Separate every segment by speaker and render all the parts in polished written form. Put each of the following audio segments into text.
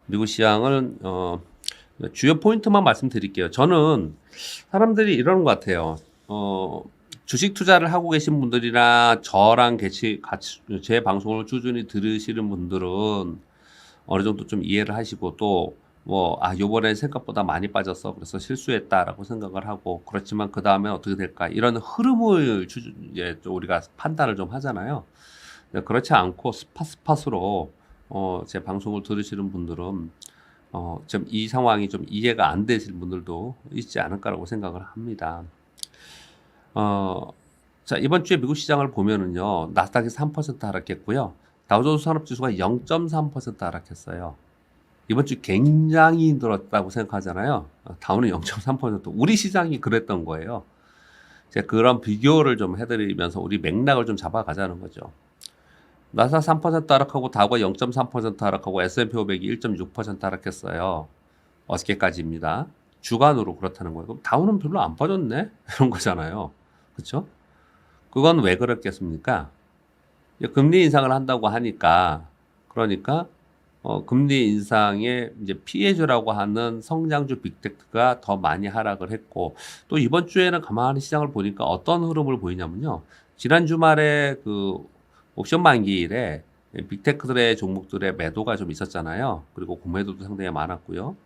Speaker 1: 미국 시장은 주요 포인트만 말씀드릴게요. 저는 사람들이 이러는 것 같아요. 주식 투자를 하고 계신 분들이나 저랑 같이 제 방송을 꾸준히 들으시는 분들은 어느 정도 좀 이해를 하시고 또 요번에 생각보다 많이 빠졌어. 그래서 실수했다라고 생각을 하고 그렇지만 그 다음에 어떻게 될까? 이런 흐름을 이제 좀 우리가 판단을 좀 하잖아요. 그렇지 않고 스팟스팟으로 제 방송을 들으시는 분들은 좀 이 상황이 좀 이해가 안 되실 분들도 있지 않을까라고 생각을 합니다. 자, 이번 주에 미국 시장을 보면은요, 나스닥이 3% 하락했고요. 다우존스 산업지수가 0.3% 하락했어요. 이번 주 굉장히 힘들었다고 생각하잖아요. 다우는 0.3%. 우리 시장이 그랬던 거예요. 제가 그런 비교를 좀 해드리면서 우리 맥락을 좀 잡아가자는 거죠. 나스닥 3% 하락하고 다우가 0.3% 하락하고 S&P 500이 1.6% 하락했어요. 어저께까지입니다. 주간으로 그렇다는 거예요. 그럼 다우는 별로 안 빠졌네? 이런 거잖아요. 그렇죠? 그건 왜 그랬겠습니까? 금리 인상을 한다고 하니까 그러니까 금리 인상의 이제 피해주라고 하는 성장주 빅테크가 더 많이 하락을 했고 또 이번 주에는 가만히 시장을 보니까 어떤 흐름을 보이냐면요. 지난 주말에 그 옵션 만기일에 빅테크들의 종목들의 매도가 좀 있었잖아요. 그리고 공매도도 상당히 많았고요.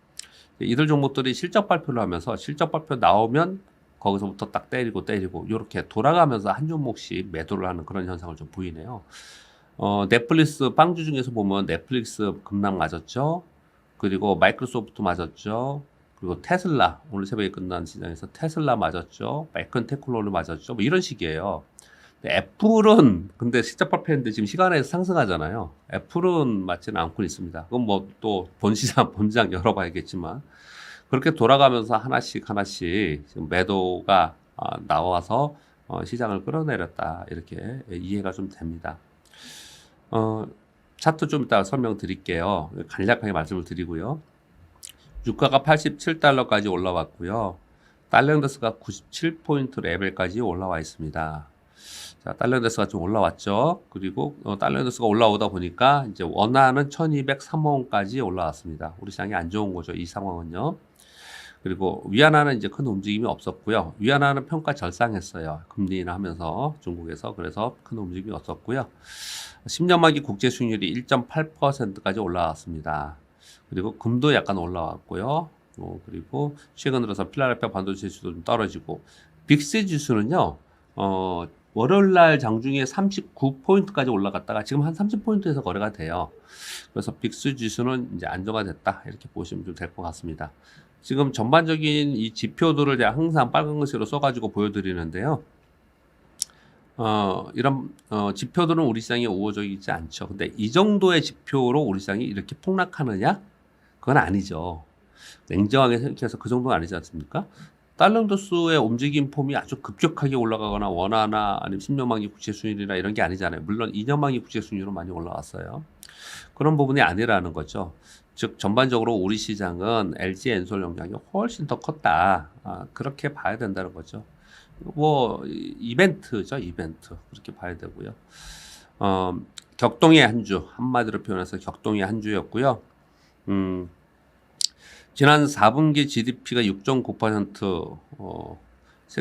Speaker 1: 이들 종목들이 실적 발표를 하면서 실적 발표 나오면 거기서부터 딱 때리고 이렇게 돌아가면서 한 종목씩 매도를 하는 그런 현상을 좀 보이네요. 넷플릭스 빵주 중에서 보면 넷플릭스 급락 맞았죠. 그리고 마이크로소프트 맞았죠. 그리고 테슬라 오늘 새벽에 끝난 시장에서 테슬라 맞았죠. 매컨 테크놀로지 맞았죠. 뭐 이런 식이에요. 애플은 근데 실적 발표했는데 지금 시간에서 상승하잖아요. 애플은 맞지는 않고 있습니다. 그건 뭐 또 본장 열어봐야겠지만 그렇게 돌아가면서 하나씩 지금 매도가 나와서 시장을 끌어내렸다 이렇게 이해가 좀 됩니다. 차트 좀 이따 설명드릴게요. 간략하게 말씀을 드리고요. 유가가 87달러까지 올라왔고요. 달러인덱스가 97포인트 레벨까지 올라와 있습니다. 자, 달러인덱스가 좀 올라왔죠. 그리고 달러인덱스가 올라오다 보니까 이제 원화는 1203원까지 올라왔습니다. 우리 시장이 안 좋은 거죠. 이 상황은요. 그리고 위안화는 이제 큰 움직임이 없었고요. 위안화는 평가 절상했어요. 금리 인하하면서 중국에서 그래서 큰 움직임이 없었고요. 10년 만기 국제 수익률이 1.8%까지 올라왔습니다. 그리고 금도 약간 올라왔고요. 그리고 최근 들어서 필라델피아 반도체 지수도 좀 떨어지고 빅스 지수는요. 월요일 날 장중에 39포인트까지 올라갔다가 지금 한 30포인트에서 거래가 돼요. 그래서 빅스 지수는 이제 안정화됐다. 이렇게 보시면 좀 될 것 같습니다. 지금 전반적인 이 지표들을 제가 항상 빨간 글씨로 써가지고 보여드리는데요. 이런 지표들은 우리 시장에 우호적이지 않죠. 근데 이 정도의 지표로 우리 시장이 이렇게 폭락하느냐? 그건 아니죠. 냉정하게 생각해서 그 정도는 아니지 않습니까? 달러인더스의 움직임 폼이 아주 급격하게 올라가거나 원화나 아니면 10년 만기 국채 수익률이나 이런 게 아니잖아요. 물론 2년 만기 국채 수익률은 많이 올라왔어요. 그런 부분이 아니라는 거죠. 즉 전반적으로 우리 시장은 LG 엔솔 영향이 훨씬 더 컸다. 그렇게 봐야 된다는 거죠. 이벤트죠, 이벤트. 그렇게 봐야 되고요. 격동의 한 주, 한마디로 표현해서 격동의 한 주였고요. 지난 4분기 GDP가 6.9%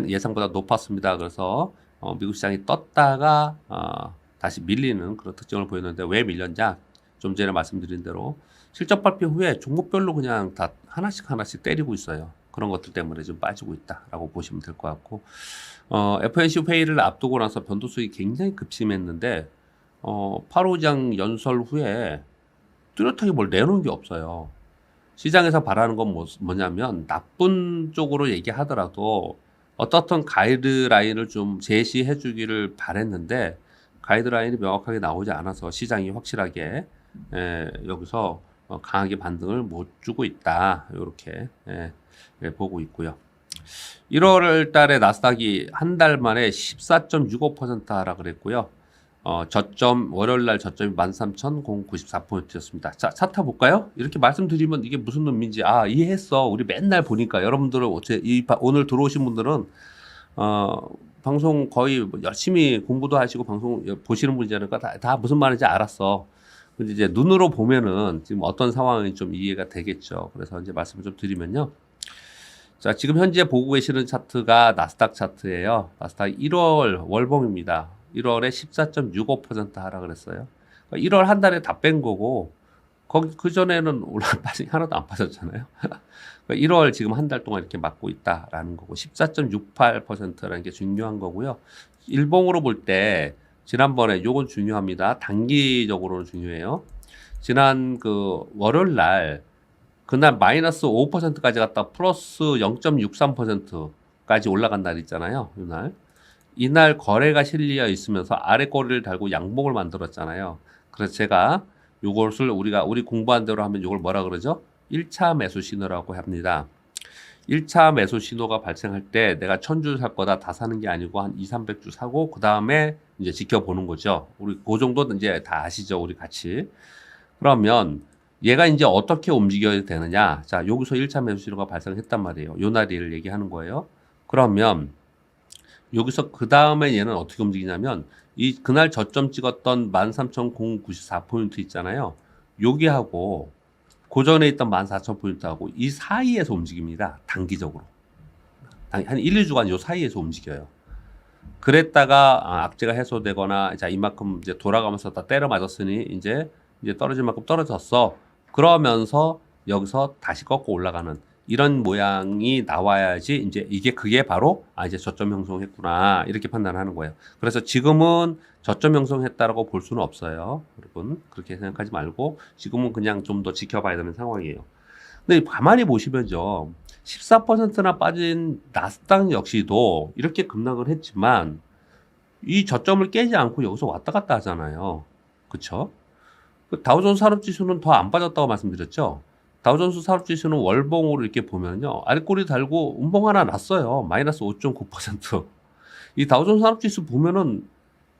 Speaker 1: 예상보다 높았습니다. 그래서 미국 시장이 떴다가 다시 밀리는 그런 특징을 보였는데 왜 밀렸냐? 좀 전에 말씀드린 대로 실적 발표 후에 종목별로 그냥 다 하나씩 때리고 있어요. 그런 것들 때문에 좀 빠지고 있다라고 보시면 될 것 같고 FOMC 회의를 앞두고 나서 변동성이 굉장히 급심했는데 파로장 연설 후에 뚜렷하게 뭘 내놓은 게 없어요. 시장에서 바라는 건 뭐냐면 나쁜 쪽으로 얘기하더라도 어떻든 가이드라인을 좀 제시해 주기를 바랬는데 가이드라인이 명확하게 나오지 않아서 시장이 확실하게 여기서 강하게 반등을 못 주고 있다. 이렇게 보고 있고요. 1월 달에 나스닥이 한 달 만에 14.65% 하락을 했고요. 월요일 날 저점이 13,094포인트였습니다. 자, 차트 볼까요? 이렇게 말씀드리면 이게 무슨 의미인지, 이해했어. 우리 맨날 보니까. 여러분들은, 오늘 들어오신 분들은, 방송 거의 열심히 공부도 하시고 방송 보시는 분이지 않을까? 다 무슨 말인지 알았어. 근데 이제 눈으로 보면은 지금 어떤 상황이 좀 이해가 되겠죠. 그래서 이제 말씀을 좀 드리면요. 자, 지금 현재 보고 계시는 차트가 나스닥 차트예요. 나스닥 1월 월봉입니다. 1월에 14.65% 하락을 했어요. 1월 한 달에 다 뺀 거고, 거기 그전에는 빠진 하나도 안 빠졌잖아요. 1월 지금 한 달 동안 이렇게 맞고 있다라는 거고, 14.68%라는 게 중요한 거고요. 일봉으로 볼 때 지난번에 요건 중요합니다. 단기적으로는 중요해요. 지난 그 월요일 날 그날 마이너스 5%까지 갔다 플러스 0.63%까지 올라간 날 있잖아요. 이날 거래가 실리어 있으면서 아래 꼬리를 달고 양봉을 만들었잖아요. 그래서 제가 요것을 우리 공부한 대로 하면 요걸 뭐라 그러죠? 1차 매수 신호라고 합니다. 1차 매수 신호가 발생할 때 내가 1000주 살 거다 다 사는 게 아니고 한 2, 300주 사고 그 다음에 이제 지켜보는 거죠. 우리 그 정도는 이제 다 아시죠? 우리 같이. 그러면 얘가 이제 어떻게 움직여야 되느냐? 자, 여기서 1차 매수 신호가 발생했단 말이에요. 요 날을 얘기하는 거예요. 그러면 여기서 그 다음에 얘는 어떻게 움직이냐면 그날 저점 찍었던 13,094포인트 있잖아요. 여기하고 고전에 있던 14,000포인트하고 이 사이에서 움직입니다. 단기적으로. 한 1, 2주간 요 사이에서 움직여요. 그랬다가 악재가 해소되거나 자 이만큼 이제 돌아가면서 다 때려 맞았으니 이제 떨어질 만큼 떨어졌어. 그러면서 여기서 다시 꺾고 올라가는 이런 모양이 나와야지 이제 그게 바로 이제 저점 형성했구나 이렇게 판단하는 거예요. 그래서 지금은 저점 형성했다라고 볼 수는 없어요. 여러분 그렇게 생각하지 말고 지금은 그냥 좀 더 지켜봐야 되는 상황이에요. 근데 가만히 보시면요. 14%나 빠진 나스닥 역시도 이렇게 급락을 했지만 이 저점을 깨지 않고 여기서 왔다 갔다 하잖아요. 그쵸? 그 다우존스 산업지수는 더 안 빠졌다고 말씀드렸죠. 다우존스 산업지수는 월봉으로 이렇게 보면요. 아랫꼬리 달고 음봉 하나 났어요. 마이너스 5.9%. 이 다우존스 산업지수 보면은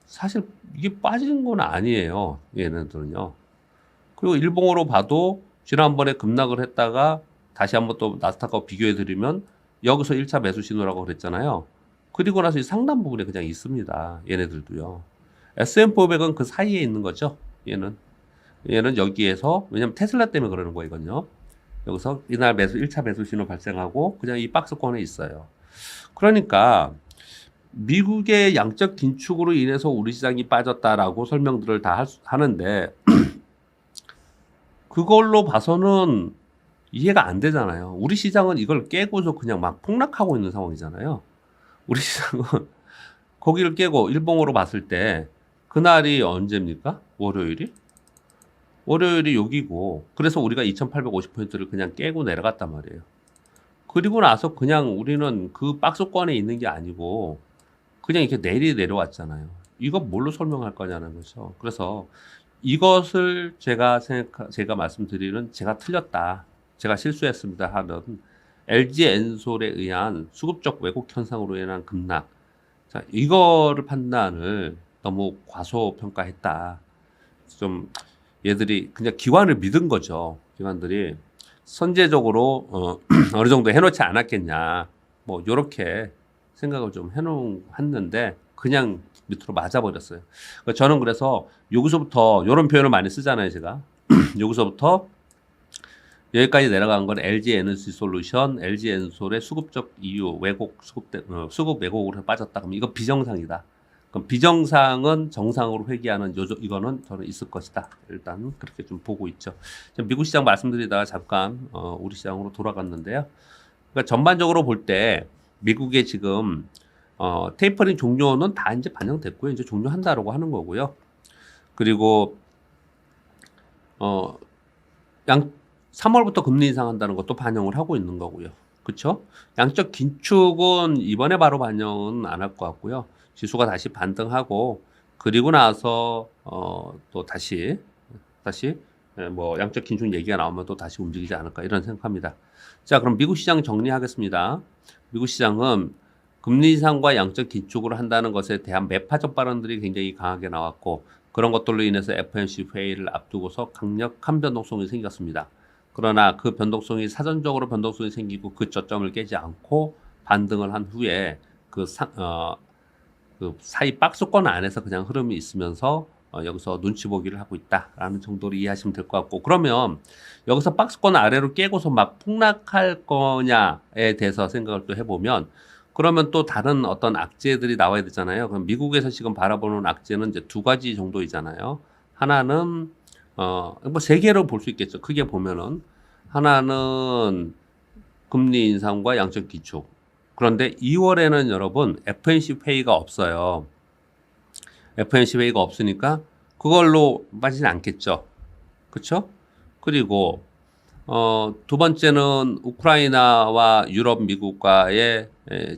Speaker 1: 사실 이게 빠진 건 아니에요. 얘네들은요. 그리고 일봉으로 봐도 지난번에 급락을 했다가 다시 한번 또 나스닥하고 비교해 드리면 여기서 1차 매수 신호라고 그랬잖아요. 그리고 나서 이 상단 부분에 그냥 있습니다. 얘네들도요. S&P500은 그 사이에 있는 거죠. 얘는 여기에서 왜냐면 테슬라 때문에 그러는 거예요, 이건요. 여기서 이날 1차 매수 신호 발생하고 그냥 이 박스권에 있어요. 그러니까 미국의 양적 긴축으로 인해서 우리 시장이 빠졌다라고 설명들을 다 하는데 그걸로 봐서는 이해가 안 되잖아요. 우리 시장은 이걸 깨고서 그냥 막 폭락하고 있는 상황이잖아요. 우리 시장은 거기를 깨고 일봉으로 봤을 때 그날이 언제입니까? 월요일이 여기고 그래서 우리가 2850포인트를 그냥 깨고 내려갔단 말이에요. 그리고 나서 그냥 우리는 그 박스권에 있는 게 아니고 그냥 이렇게 내려왔잖아요. 이거 뭘로 설명할 거냐는 거죠. 그래서 이것을 제가 말씀드리는 제가 틀렸다. 제가 실수했습니다 하는 LG 엔솔에 의한 수급적 왜곡 현상으로 인한 급락. 자, 이거를 판단을 너무 과소평가했다. 좀 얘들이 그냥 기관을 믿은 거죠. 기관들이 선제적으로 어느 정도 해놓지 않았겠냐. 뭐 요렇게 생각을 좀 했는데 그냥 밑으로 맞아버렸어요. 그러니까 저는 그래서 여기서부터 이런 표현을 많이 쓰잖아요, 제가. 여기서부터 여기까지 내려간 건 LG 에너지 솔루션, LG 엔솔의 수급적 이유, 수급 왜곡으로 빠졌다. 그럼 이거 비정상이다. 그럼 비정상은 정상으로 회귀하는 이거는 저는 있을 것이다. 일단 그렇게 좀 보고 있죠. 미국 시장 말씀드리다가 잠깐 우리 시장으로 돌아갔는데요. 그러니까 전반적으로 볼 때 미국의 지금 테이퍼링 종료는 다 이제 반영됐고요. 이제 종료한다라고 하는 거고요. 그리고 3월부터 금리 인상한다는 것도 반영을 하고 있는 거고요. 그렇죠? 양적 긴축은 이번에 바로 반영은 안 할 것 같고요. 지수가 다시 반등하고 그리고 나서 또 다시 뭐 양적 긴축 얘기가 나오면 또 다시 움직이지 않을까 이런 생각합니다. 자, 그럼 미국 시장 정리하겠습니다. 미국 시장은 금리 인상과 양적 긴축을 한다는 것에 대한 매파적 발언들이 굉장히 강하게 나왔고 그런 것들로 인해서 FOMC 회의를 앞두고서 강력한 변동성이 생겼습니다. 그러나 그 변동성이 사전적으로 변동성이 생기고 그 저점을 깨지 않고 반등을 한 후에 그 사이 박스권 안에서 그냥 흐름이 있으면서 여기서 눈치 보기를 하고 있다라는 정도로 이해하시면 될 것 같고, 그러면 여기서 박스권 아래로 깨고서 막 폭락할 거냐에 대해서 생각을 또 해보면, 그러면 또 다른 어떤 악재들이 나와야 되잖아요. 그럼 미국에서 지금 바라보는 악재는 이제 두 가지 정도이잖아요. 하나는 뭐 세 개로 볼 수 있겠죠. 크게 보면은 하나는 금리 인상과 양적 기축. 그런데 2월에는 여러분 FNC 회의가 없어요. FNC 회의가 없으니까 그걸로 빠지진 않겠죠. 그렇죠? 그리고 두 번째는 우크라이나와 유럽, 미국과의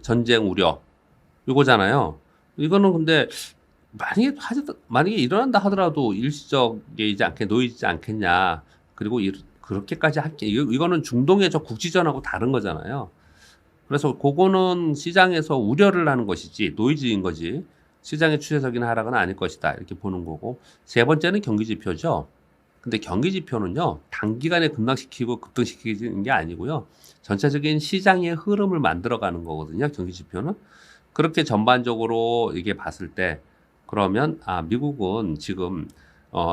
Speaker 1: 전쟁 우려. 이거잖아요. 이거는 근데 만약에 일어난다 하더라도 일시적이지 않게 놓이지 않겠냐. 그리고 그렇게까지 할게. 이거는 중동의 저 국지전하고 다른 거잖아요. 그래서 그거는 시장에서 우려를 하는 것이지 노이즈인 거지. 시장의 추세적인 하락은 아닐 것이다. 이렇게 보는 거고. 세 번째는 경기 지표죠. 근데 경기 지표는요, 단기간에 급락시키고 급등시키는 게 아니고요. 전체적인 시장의 흐름을 만들어가는 거거든요. 경기 지표는. 그렇게 전반적으로 이게 봤을 때, 그러면, 미국은 지금,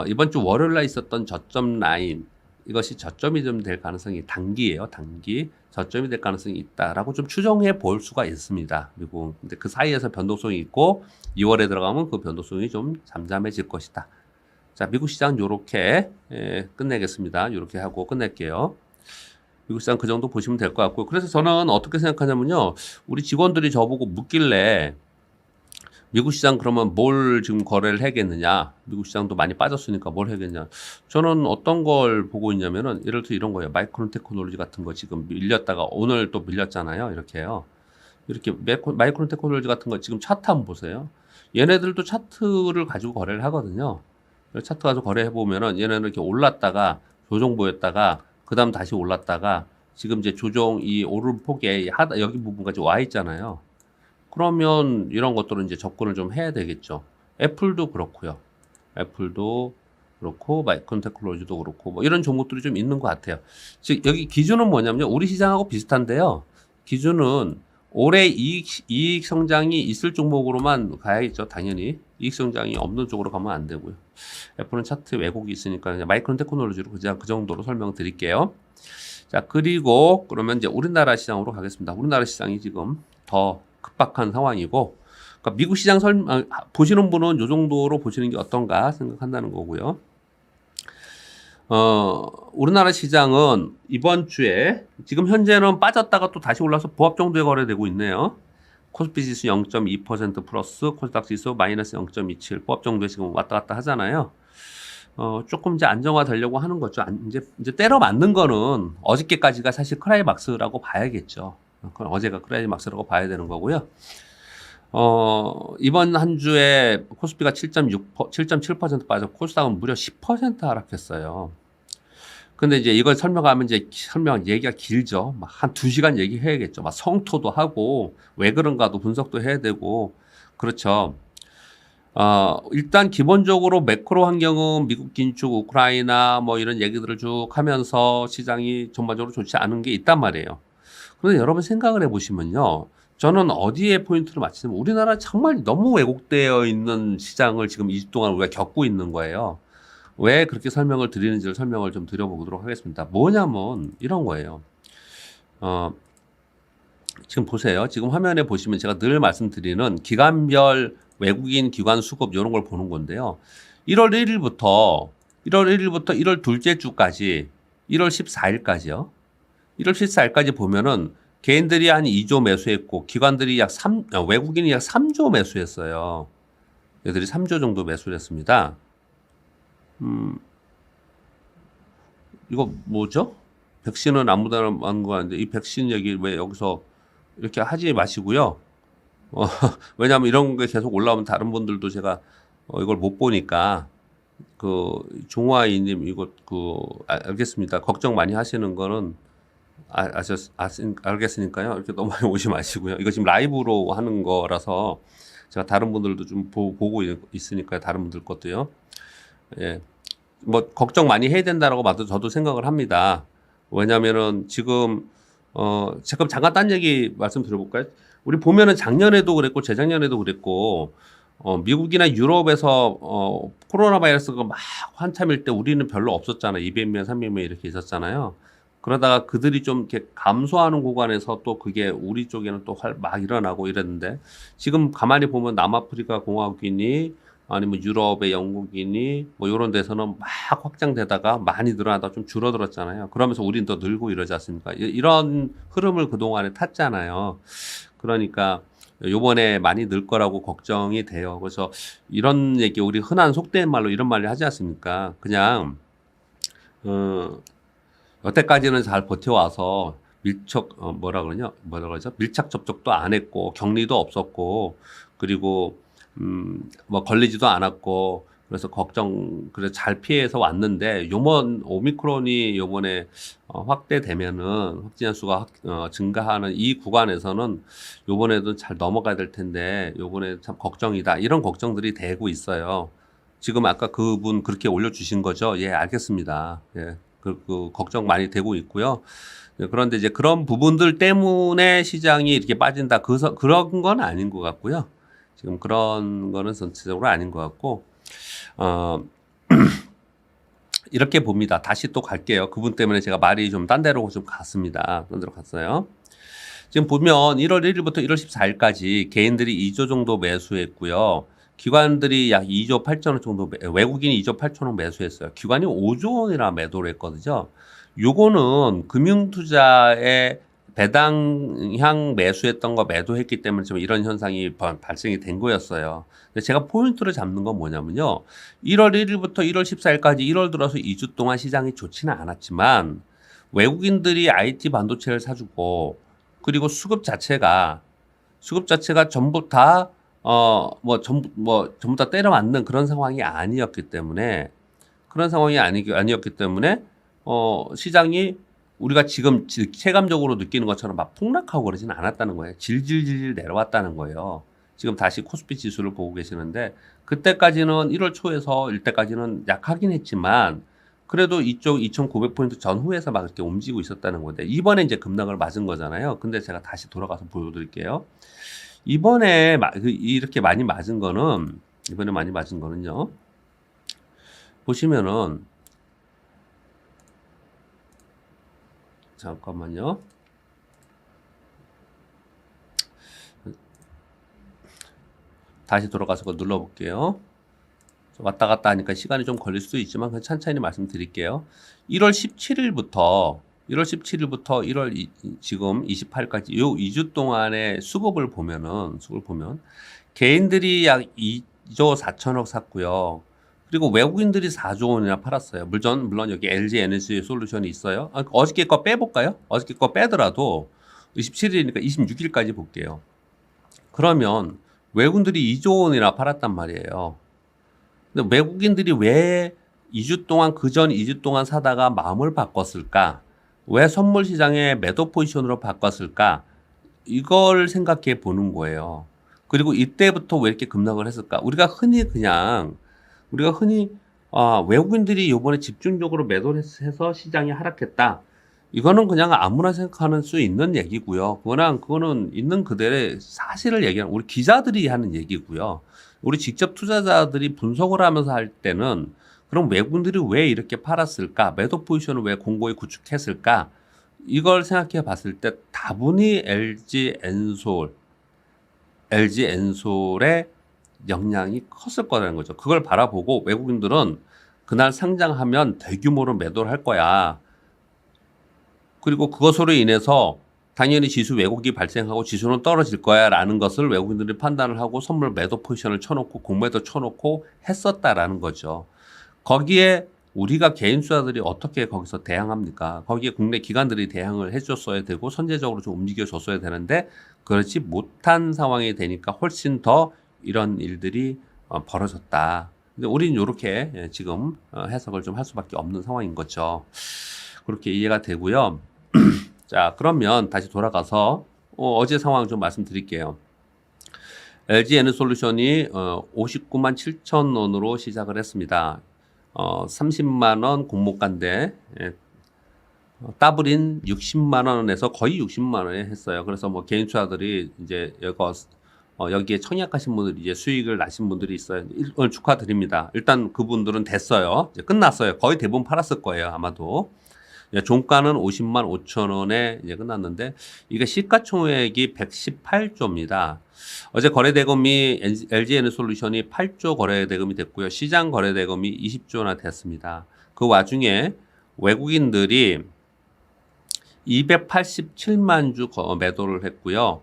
Speaker 1: 이번 주 월요일 날 있었던 저점 라인, 이것이 저점이 좀 될 가능성이 단기예요. 단기. 저점이 될 가능성이 있다라고 좀 추정해 볼 수가 있습니다. 미국. 근데 그 사이에서 변동성이 있고, 2월에 들어가면 그 변동성이 좀 잠잠해질 것이다. 자, 미국 시장 요렇게 끝내겠습니다. 요렇게 하고 끝낼게요. 미국 시장 그 정도 보시면 될 것 같고요. 그래서 저는 어떻게 생각하냐면요. 우리 직원들이 저보고 묻길래 미국 시장 그러면 뭘 지금 거래를 해야겠느냐. 미국 시장도 많이 빠졌으니까 뭘 해야겠냐. 저는 어떤 걸 보고 있냐면은 예를 들어 이런 거예요. 마이크론 테크놀로지 같은 거 지금 밀렸다가 오늘 또 밀렸잖아요. 이렇게요. 이렇게 마이크론 테크놀로지 같은 거 지금 차트 한번 보세요. 얘네들도 차트를 가지고 거래를 하거든요. 차트 가지고 거래해 보면은 얘네는 이렇게 올랐다가 조정 보였다가 그 다음 다시 올랐다가 지금 이제 조정 이 오른 폭에 여기 부분까지 와 있잖아요. 그러면 이런 것들은 이제 접근을 좀 해야 되겠죠. 애플도 그렇고요. 애플도 그렇고 마이크론 테크놀로지도 그렇고 뭐 이런 종목들이 좀 있는 것 같아요. 즉 여기 기준은 뭐냐면요. 우리 시장하고 비슷한데요. 기준은 올해 이익 성장이 있을 종목으로만 가야겠죠. 당연히 이익 성장이 없는 쪽으로 가면 안 되고요. 애플은 차트 왜곡이 있으니까 그냥 마이크론 테크놀로지로 그냥 그 정도로 설명드릴게요. 자, 그리고 그러면 이제 우리나라 시장으로 가겠습니다. 우리나라 시장이 지금 더 급박한 상황이고, 그러니까 미국 시장 보시는 분은 이 정도로 보시는 게 어떤가 생각한다는 거고요. 우리나라 시장은 이번 주에 지금 현재는 빠졌다가 또 다시 올라서 보합 정도에 거래되고 있네요. 코스피 지수 0.2% 플러스, 코스닥 지수 마이너스 0.27, 보합 정도에 지금 왔다 갔다 하잖아요. 조금 이제 안정화 되려고 하는 거죠. 이제 때려 맞는 거는 어저께까지가 사실 크라이막스라고 봐야겠죠. 그건 어제가 크라이막스라고 봐야 되는 거고요. 이번 한 주에 코스피가 7.7% 빠져 코스닥은 무려 10% 하락했어요. 근데 이제 이걸 설명하면 이제 얘기가 길죠. 막 한 2시간 얘기해야겠죠. 막 성토도 하고 왜 그런가도 분석도 해야 되고 그렇죠. 일단 기본적으로 매크로 환경은 미국 긴축, 우크라이나 뭐 이런 얘기들을 쭉 하면서 시장이 전반적으로 좋지 않은 게 있단 말이에요. 그런데 여러분 생각을 해보시면요. 저는 어디에 포인트를 맞추냐면 우리나라 정말 너무 왜곡되어 있는 시장을 지금 2주 동안 우리가 겪고 있는 거예요. 왜 그렇게 설명을 드리는지를 설명을 좀 드려보도록 하겠습니다. 뭐냐면 이런 거예요. 지금 보세요. 지금 화면에 보시면 제가 늘 말씀드리는 기간별 외국인 기관 수급 이런 걸 보는 건데요. 1월 1일 부터 1월 둘째 주까지 1월 14일까지요. 1월 14일까지 보면은 개인들이 한 2조 매수했고 기관들이 외국인이 약 3조 매수했어요. 얘들이 3조 정도 매수를 했습니다. 이거 뭐죠? 백신은 아무데나 하는 거 같은데 이 백신 얘기 왜 여기서 이렇게 하지 마시고요. 왜냐하면 이런 게 계속 올라오면 다른 분들도 제가 이걸 못 보니까 종화이님 이거 알겠습니다. 걱정 많이 하시는 거는 알겠으니까요. 이렇게 너무 많이 오지 마시고요. 이거 지금 라이브로 하는 거라서 제가 다른 분들도 좀 보고 있으니까요. 다른 분들 것도요. 예. 뭐 걱정 많이 해야 된다라고 봐도 저도 생각을 합니다. 왜냐면은 지금 잠깐 딴 얘기 말씀드려볼까요? 우리 보면은 작년에도 그랬고 재작년에도 그랬고 미국이나 유럽에서 코로나 바이러스가 막 한참일 때 우리는 별로 없었잖아요. 200명, 300명 이렇게 있었잖아요. 그러다가 그들이 좀 이렇게 감소하는 구간에서 또 그게 우리 쪽에는 또 막 일어나고 이랬는데 지금 가만히 보면 남아프리카 공화국이니 아니면 유럽의 영국이니 뭐 이런 데서는 막 확장되다가 많이 늘어나다 좀 줄어들었잖아요. 그러면서 우린 더 늘고 이러지 않습니까? 이런 흐름을 그동안에 탔잖아요. 그러니까 요번에 많이 늘 거라고 걱정이 돼요. 그래서 이런 얘기 우리 흔한 속된 말로 이런 말을 하지 않습니까? 그냥 어, 여태까지는 잘 버텨와서 뭐라 그러죠? 밀착 접촉도 안 했고 격리도 없었고 그리고 뭐 걸리지도 않았고 그래서 그래서 잘 피해서 왔는데 요번 오미크론이 요번에 확대되면은 확진자 수가 증가하는 이 구간에서는 요번에도 잘 넘어가야 될 텐데 요번에 참 걱정이다. 이런 걱정들이 되고 있어요. 지금 아까 그분 그렇게 올려주신 거죠? 예, 알겠습니다. 예, 그 걱정 많이 되고 있고요. 네, 그런데 이제 그런 부분들 때문에 시장이 이렇게 빠진다. 그런 건 아닌 것 같고요. 지금 그런 거는 전체적으로 아닌 것 같고, 어, 이렇게 봅니다. 다시 또 갈게요. 그분 때문에 제가 말이 좀 딴 데로 좀 갔습니다. 딴 데로 갔어요. 지금 보면 1월 1일부터 1월 14일까지 개인들이 2조 정도 매수했고요. 기관들이 약 2조 8천원 정도, 외국인이 2조 8천원 매수했어요. 기관이 5조 원이나 매도를 했거든요. 요거는 금융투자에 배당향 매수했던 거 매도했기 때문에 좀 이런 현상이 발생이 된 거였어요. 근데 제가 포인트를 잡는 건 뭐냐면요. 1월 1일부터 1월 14일까지 1월 들어서 2주 동안 시장이 좋지는 않았지만 외국인들이 IT 반도체를 사주고 그리고 수급 자체가 전부 다, 전부 다 때려 맞는 그런 상황이 아니었기 때문에, 아니었기 때문에, 시장이 우리가 지금 체감적으로 느끼는 것처럼 막 폭락하고 그러지는 않았다는 거예요. 질질질 내려왔다는 거예요. 지금 다시 코스피 지수를 보고 계시는데, 그때까지는 1월 초에서 이때까지는 약하긴 했지만, 그래도 이쪽 2,900포인트 전후에서 막 이렇게 움직이고 있었다는 건데, 이번에 이제 급락을 맞은 거잖아요. 근데 제가 다시 돌아가서 보여드릴게요. 이번에 이렇게 이번에 많이 맞은 거는요. 보시면은, 잠깐만요. 다시 돌아가서 그거 눌러볼게요. 왔다 갔다 하니까 시간이 좀 걸릴 수도 있지만 그냥 천천히 말씀드릴게요. 1월 17일부터 지금 28일까지 요 2주 동안의 수급을 보면 개인들이 약 2조 4천억 샀고요. 그리고 외국인들이 4조 원이나 팔았어요. 물론 여기 LG 에너지 솔루션이 있어요. 어저께 거 빼볼까요? 어저께 거 빼더라도 27일이니까 26일까지 볼게요. 그러면 외국인들이 2조 원이나 팔았단 말이에요. 근데 외국인들이 왜 2주 동안, 그전 2주 동안 사다가 마음을 바꿨을까? 왜 선물 시장에 매도 포지션으로 바꿨을까? 이걸 생각해 보는 거예요. 그리고 이때부터 왜 이렇게 급락을 했을까? 우리가 흔히 외국인들이 이번에 집중적으로 매도를 해서 시장이 하락했다. 이거는 그냥 아무나 생각하는 수 있는 얘기고요. 그거는 있는 그대로의 사실을 얘기하는 우리 기자들이 하는 얘기고요. 우리 직접 투자자들이 분석을 하면서 할 때는 그럼 외국인들이 왜 이렇게 팔았을까? 매도 포지션을 왜 공고히 구축했을까? 이걸 생각해 봤을 때 다분히 LG 엔솔의 영향이 컸을 거라는 거죠. 그걸 바라보고 외국인들은 그날 상장하면 대규모로 매도를 할 거야. 그리고 그것으로 인해서 당연히 지수 왜곡이 발생하고 지수는 떨어질 거야 라는 것을 외국인들이 판단을 하고 선물 매도 포지션을 쳐놓고 공매도 쳐놓고 했었다라는 거죠. 거기에 우리가 개인 투자들이 어떻게 거기서 대항합니까? 거기에 국내 기관들이 대항을 해줬어야 되고 선제적으로 좀 움직여줬어야 되는데 그렇지 못한 상황이 되니까 훨씬 더 이런 일들이 벌어졌다. 근데 우리는 이렇게 지금 해석을 좀 할 수밖에 없는 상황인 거죠. 그렇게 이해가 되고요. 자, 그러면 다시 돌아가서 어제 상황 좀 말씀드릴게요. LG 에너솔루션이 59만 7천 원으로 시작을 했습니다. 30만 원 공모가인데 더블인 60만 원에서 거의 60만 원에 했어요. 그래서 뭐 개인 투자들이 이제 이거 여기에 청약하신 분들이 이제 수익을 나신 분들이 있어요. 오늘 축하드립니다. 일단 그분들은 됐어요. 이제 끝났어요. 거의 대부분 팔았을 거예요. 아마도. 종가는 50만 5천 원에 이제 끝났는데 이게 시가총액이 118조입니다. 어제 거래대금이 LG에너솔루션이 8조 거래대금이 됐고요. 시장 거래대금이 20조나 됐습니다. 그 와중에 외국인들이 287만 주 매도를 했고요.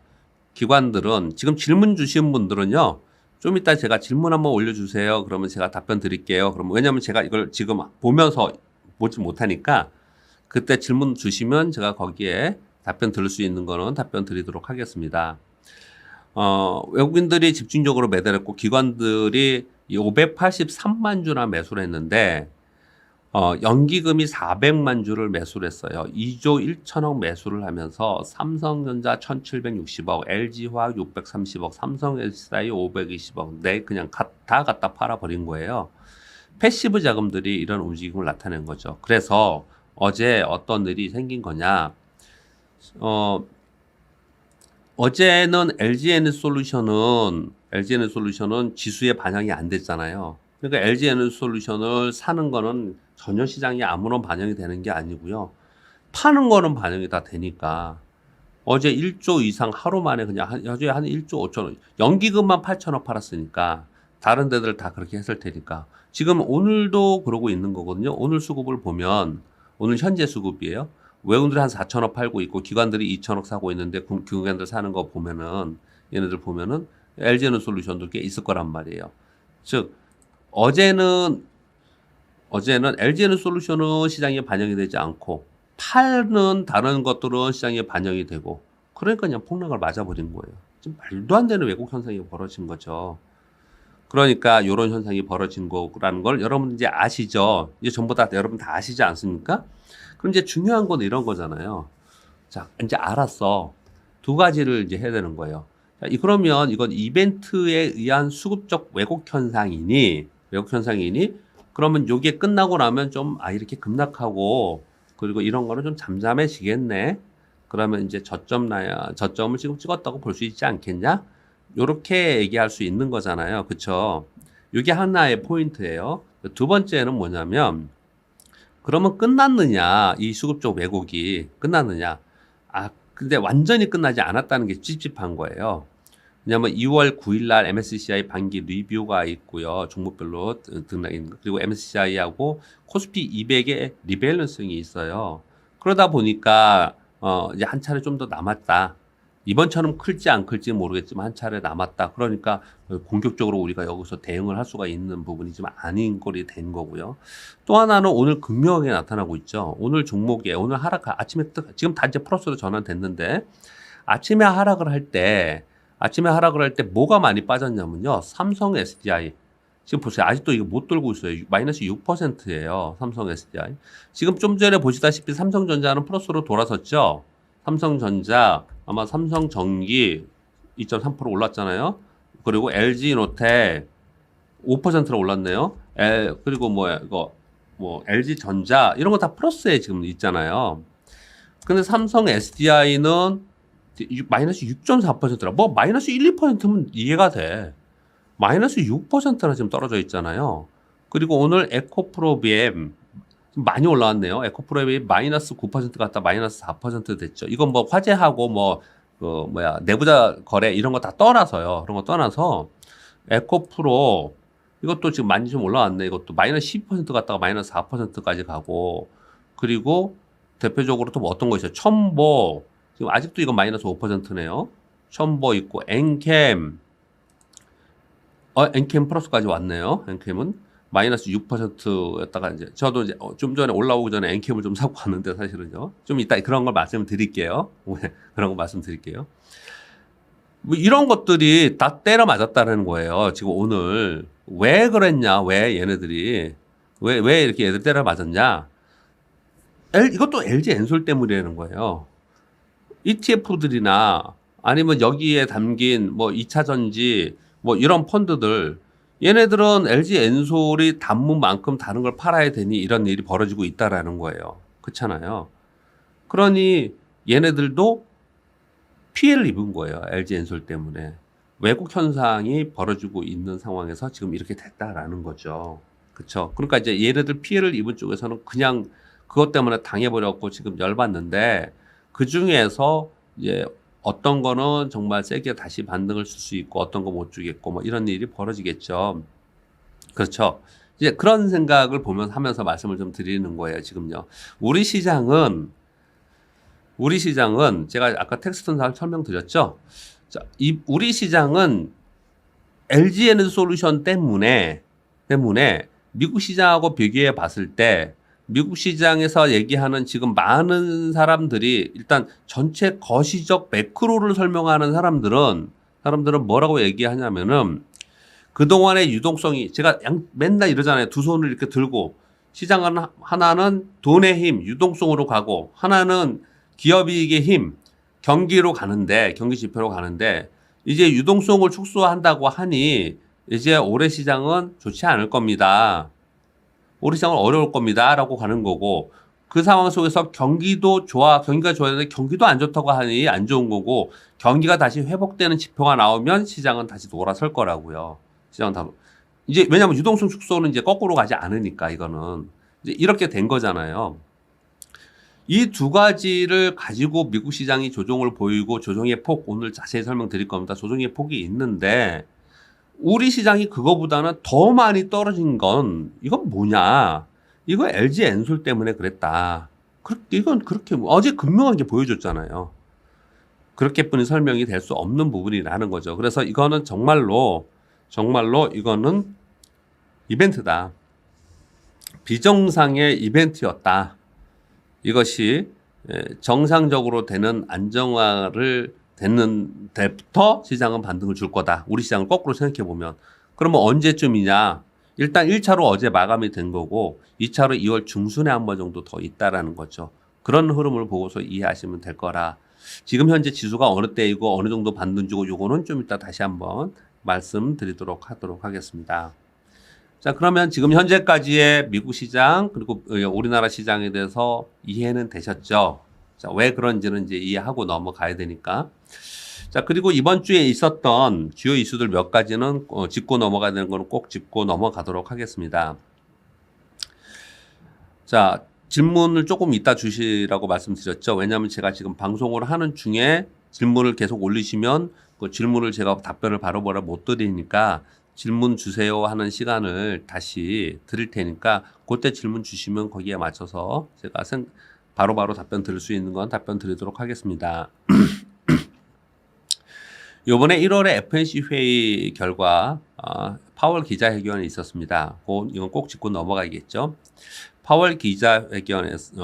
Speaker 1: 기관들은 지금 질문 주신 분들은요. 좀 이따 제가 질문 한번 올려주세요. 그러면 제가 답변 드릴게요. 그러면 왜냐면 제가 이걸 지금 보면서 보지 못하니까 그때 질문 주시면 제가 거기에 답변 드릴 수 있는 거는 답변 드리도록 하겠습니다. 외국인들이 집중적으로 매도를 했고 기관들이 583만 주나 매수를 했는데 연기금이 400만 주를 매수를 했어요. 2조 1천억 매수를 하면서 삼성전자 1760억, LG화학 630억, 삼성SI 520억, 그냥 다 갖다 팔아버린 거예요. 패시브 자금들이 이런 움직임을 나타낸 거죠. 그래서 어제 어떤 일이 생긴 거냐. 어제는 LG에너솔루션은 지수에 반영이 안 됐잖아요. 그러니까 LG에너솔루션을 사는 거는 전혀 시장에 아무런 반영이 되는 게 아니고요. 파는 거는 반영이 다 되니까. 어제 1조 이상 하루 만에 그냥 어제 한 1조 5천억, 연기금만 8천억 팔았으니까 다른 데들 다 그렇게 했을 테니까. 지금 오늘도 그러고 있는 거거든요. 오늘 수급을 보면 오늘 현재 수급이에요. 외국인들이 한 4천억 팔고 있고 기관들이 2천억 사고 있는데 기관들 사는 거 보면은 얘네들 보면은 LG에너솔루션도 꽤 있을 거란 말이에요. 즉 어제는 LG에너솔루션은 시장에 반영이 되지 않고 파는 다른 것들은 시장에 반영이 되고 그러니까 그냥 폭락을 맞아버린 거예요. 지금 말도 안 되는 왜곡 현상이 벌어진 거죠. 그러니까 이런 현상이 벌어진 거라는 걸 여러분 이제 아시죠? 이제 전부 다 여러분 다 아시지 않습니까? 그럼 이제 중요한 건 이런 거잖아요. 자, 이제 알았어. 두 가지를 이제 해야 되는 거예요. 자, 그러면 이건 이벤트에 의한 수급적 왜곡 현상이니, 그러면 요게 끝나고 나면 좀, 이렇게 급락하고, 그리고 이런 거는 좀 잠잠해지겠네. 그러면 이제 저점을 지금 찍었다고 볼 수 있지 않겠냐? 요렇게 얘기할 수 있는 거잖아요. 그쵸? 이게 하나의 포인트예요. 두 번째는 뭐냐면, 그러면 끝났느냐? 이 수급적 왜곡이 끝났느냐? 근데 완전히 끝나지 않았다는 게 찝찝한 거예요. 왜냐면 2월 9일 날 MSCI 반기 리뷰가 있고요. 종목별로 등락인 거. 그리고 MSCI하고 코스피 200의 리밸런싱이 있어요. 그러다 보니까 이제 한 차례 좀 더 남았다. 이번처럼 클지 안 클지 모르겠지만 한 차례 남았다. 그러니까 공격적으로 우리가 여기서 대응을 할 수가 있는 부분이지만 아닌 꼴이 된 거고요. 또 하나는 오늘 극명하게 나타나고 있죠. 오늘 종목에 오늘 아침에 지금 다 이제 플러스로 전환됐는데 아침에 하락을 할 때 뭐가 많이 빠졌냐면요. 삼성 SDI. 지금 보세요. 아직도 이거 못 돌고 있어요. 마이너스 6%예요. 삼성 SDI. 지금 좀 전에 보시다시피 삼성전자는 플러스로 돌아섰죠. 삼성전자, 아마 삼성전기 2.3% 올랐잖아요. 그리고 LG노텍 5%로 올랐네요. 그리고 LG전자 이런 거 다 플러스에 지금 있잖아요. 근데 삼성 SDI는 마이너스 6.4%라. 마이너스 1, 2%면 이해가 돼. 마이너스 6%나 지금 떨어져 있잖아요. 그리고 오늘 에코프로비엠 많이 올라왔네요. 에코프로비엠 마이너스 9% 갔다 마이너스 4% 됐죠. 이건 화재하고 내부자 거래 이런 거 다 떠나서요. 그런 거 떠나서 에코프로 이것도 지금 많이 좀 올라왔네. 이것도 마이너스 12% 갔다가 마이너스 4%까지 가고, 그리고 대표적으로 또 어떤 거 있어요? 첨보. 지금 아직도 이건 마이너스 5%네요. 첨보 있고, 엔캠 플러스까지 왔네요. 엔캠은 마이너스 6%였다가 이제 저도 이제 좀 전에 올라오기 전에 엔캠을 좀 사고 왔는데 사실은요. 좀 이따 그런 걸 말씀드릴게요. 그런 거 말씀드릴게요. 이런 것들이 다 때려 맞았다는 거예요. 지금 오늘 왜 그랬냐? 왜 얘네들이 왜 이렇게 얘들 때려 맞았냐? 이것도 LG 엔솔 때문이라는 거예요. ETF들이나 아니면 여기에 담긴 2차 전지 이런 펀드들, 얘네들은 LG 엔솔이 단문만큼 다른 걸 팔아야 되니 이런 일이 벌어지고 있다라는 거예요. 그렇잖아요. 그러니 얘네들도 피해를 입은 거예요. LG 엔솔 때문에. 왜곡 현상이 벌어지고 있는 상황에서 지금 이렇게 됐다라는 거죠. 그쵸? 그러니까 이제 얘네들 피해를 입은 쪽에서는 그냥 그것 때문에 당해버렸고 지금 열받는데 그 중에서 이제 어떤 거는 정말 세게 다시 반등을 줄 수 있고 어떤 거 못 주겠고 뭐 이런 일이 벌어지겠죠. 그렇죠. 이제 그런 생각을 보면 하면서 말씀을 좀 드리는 거예요, 지금요. 우리 시장은 제가 아까 텍스트는 설명드렸죠. 자, 우리 시장은 LG 에너지 솔루션 때문에 미국 시장하고 비교해 봤을 때 미국 시장에서 얘기하는 지금 많은 사람들이 일단 전체 거시적 매크로를 설명하는 사람들은 뭐라고 얘기하냐면은 그동안의 유동성이 제가 맨날 이러잖아요. 두 손을 이렇게 들고 시장은 하나는 돈의 힘, 유동성으로 가고 하나는 기업이익의 힘, 경기로 가는데 경기 지표로 가는데 이제 유동성을 축소한다고 하니 이제 올해 시장은 좋지 않을 겁니다. 올해 시장은 어려울 겁니다. 라고 가는 거고 그 상황 속에서 경기가 좋아야 되는데 경기도 안 좋다고 하니 안 좋은 거고 경기가 다시 회복되는 지표가 나오면 시장은 다시 돌아설 거라고요. 시장은 다 이제 왜냐하면 유동성 축소는 이제 거꾸로 가지 않으니까 이거는 이제 이렇게 된 거잖아요. 이 두 가지를 가지고 미국 시장이 조정을 보이고 조정의 폭 오늘 자세히 설명드릴 겁니다. 조정의 폭이 있는데 우리 시장이 그거보다는 더 많이 떨어진 건 이건 뭐냐? 이거 LG 엔솔 때문에 그랬다. 이건 그렇게 어제 분명하게 보여줬잖아요. 그렇게뿐이 설명이 될 수 없는 부분이라는 거죠. 그래서 이거는 정말로 이거는 이벤트다. 비정상의 이벤트였다. 이것이 정상적으로 되는 안정화를 됐는 때부터 시장은 반등을 줄 거다. 우리 시장을 거꾸로 생각해 보면. 그러면 언제쯤이냐? 일단 1차로 어제 마감이 된 거고 2차로 2월 중순에 한 번 정도 더 있다라는 거죠. 그런 흐름을 보고서 이해하시면 될 거라. 지금 현재 지수가 어느 때이고 어느 정도 반등 주고 요거는 좀 이따 다시 한번 말씀드리도록 하겠습니다. 자, 그러면 지금 현재까지의 미국 시장 그리고 우리나라 시장에 대해서 이해는 되셨죠? 자, 왜 그런지는 이제 이해하고 넘어가야 되니까. 자, 그리고 이번 주에 있었던 주요 이슈들 몇 가지는 짚고 넘어가야 되는 거는 꼭 짚고 넘어가도록 하겠습니다. 자, 질문을 조금 이따 주시라고 말씀드렸죠. 왜냐하면 제가 지금 방송을 하는 중에 질문을 계속 올리시면 그 질문을 제가 답변을 바로바로 못 드리니까 질문 주세요 하는 시간을 다시 드릴 테니까 그때 질문 주시면 거기에 맞춰서 제가 바로바로 답변 드릴 수 있는 건 답변 드리도록 하겠습니다. 요번에 1월에 FNC 회의 결과 파월 기자회견이 있었습니다. 이건 꼭 짚고 넘어가야겠죠. 파월 기자회견에서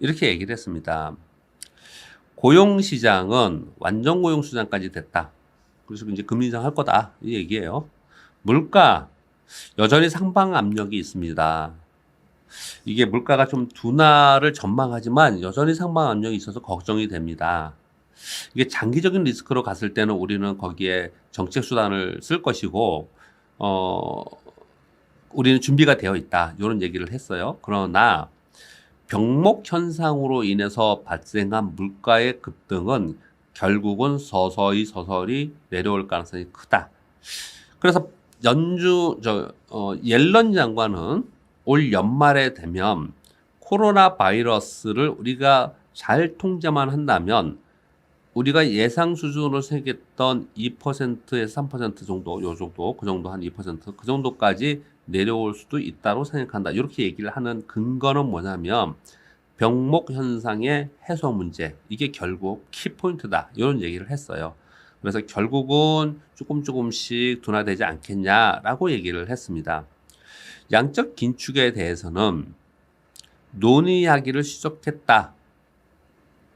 Speaker 1: 이렇게 얘기를 했습니다. 고용시장은 완전 고용시장까지 됐다. 그래서 이제 금리 인상할 거다 이 얘기예요. 물가 여전히 상방 압력이 있습니다. 이게 물가가 좀 둔화를 전망하지만 여전히 상방 압력이 있어서 걱정이 됩니다. 이게 장기적인 리스크로 갔을 때는 우리는 거기에 정책 수단을 쓸 것이고 우리는 준비가 되어 있다 이런 얘기를 했어요. 그러나 병목 현상으로 인해서 발생한 물가의 급등은 결국은 서서히 내려올 가능성이 크다. 그래서 옐런 장관은 올 연말에 되면 코로나 바이러스를 우리가 잘 통제만 한다면 우리가 예상 수준으로 생각했던 2%에서 3% 정도, 그 정도 한 2%, 그 정도까지 내려올 수도 있다고 생각한다. 이렇게 얘기를 하는 근거는 뭐냐면 병목 현상의 해소 문제, 이게 결국 키포인트다. 이런 얘기를 했어요. 그래서 결국은 조금씩 둔화되지 않겠냐라고 얘기를 했습니다. 양적 긴축에 대해서는 논의하기를 시작했다.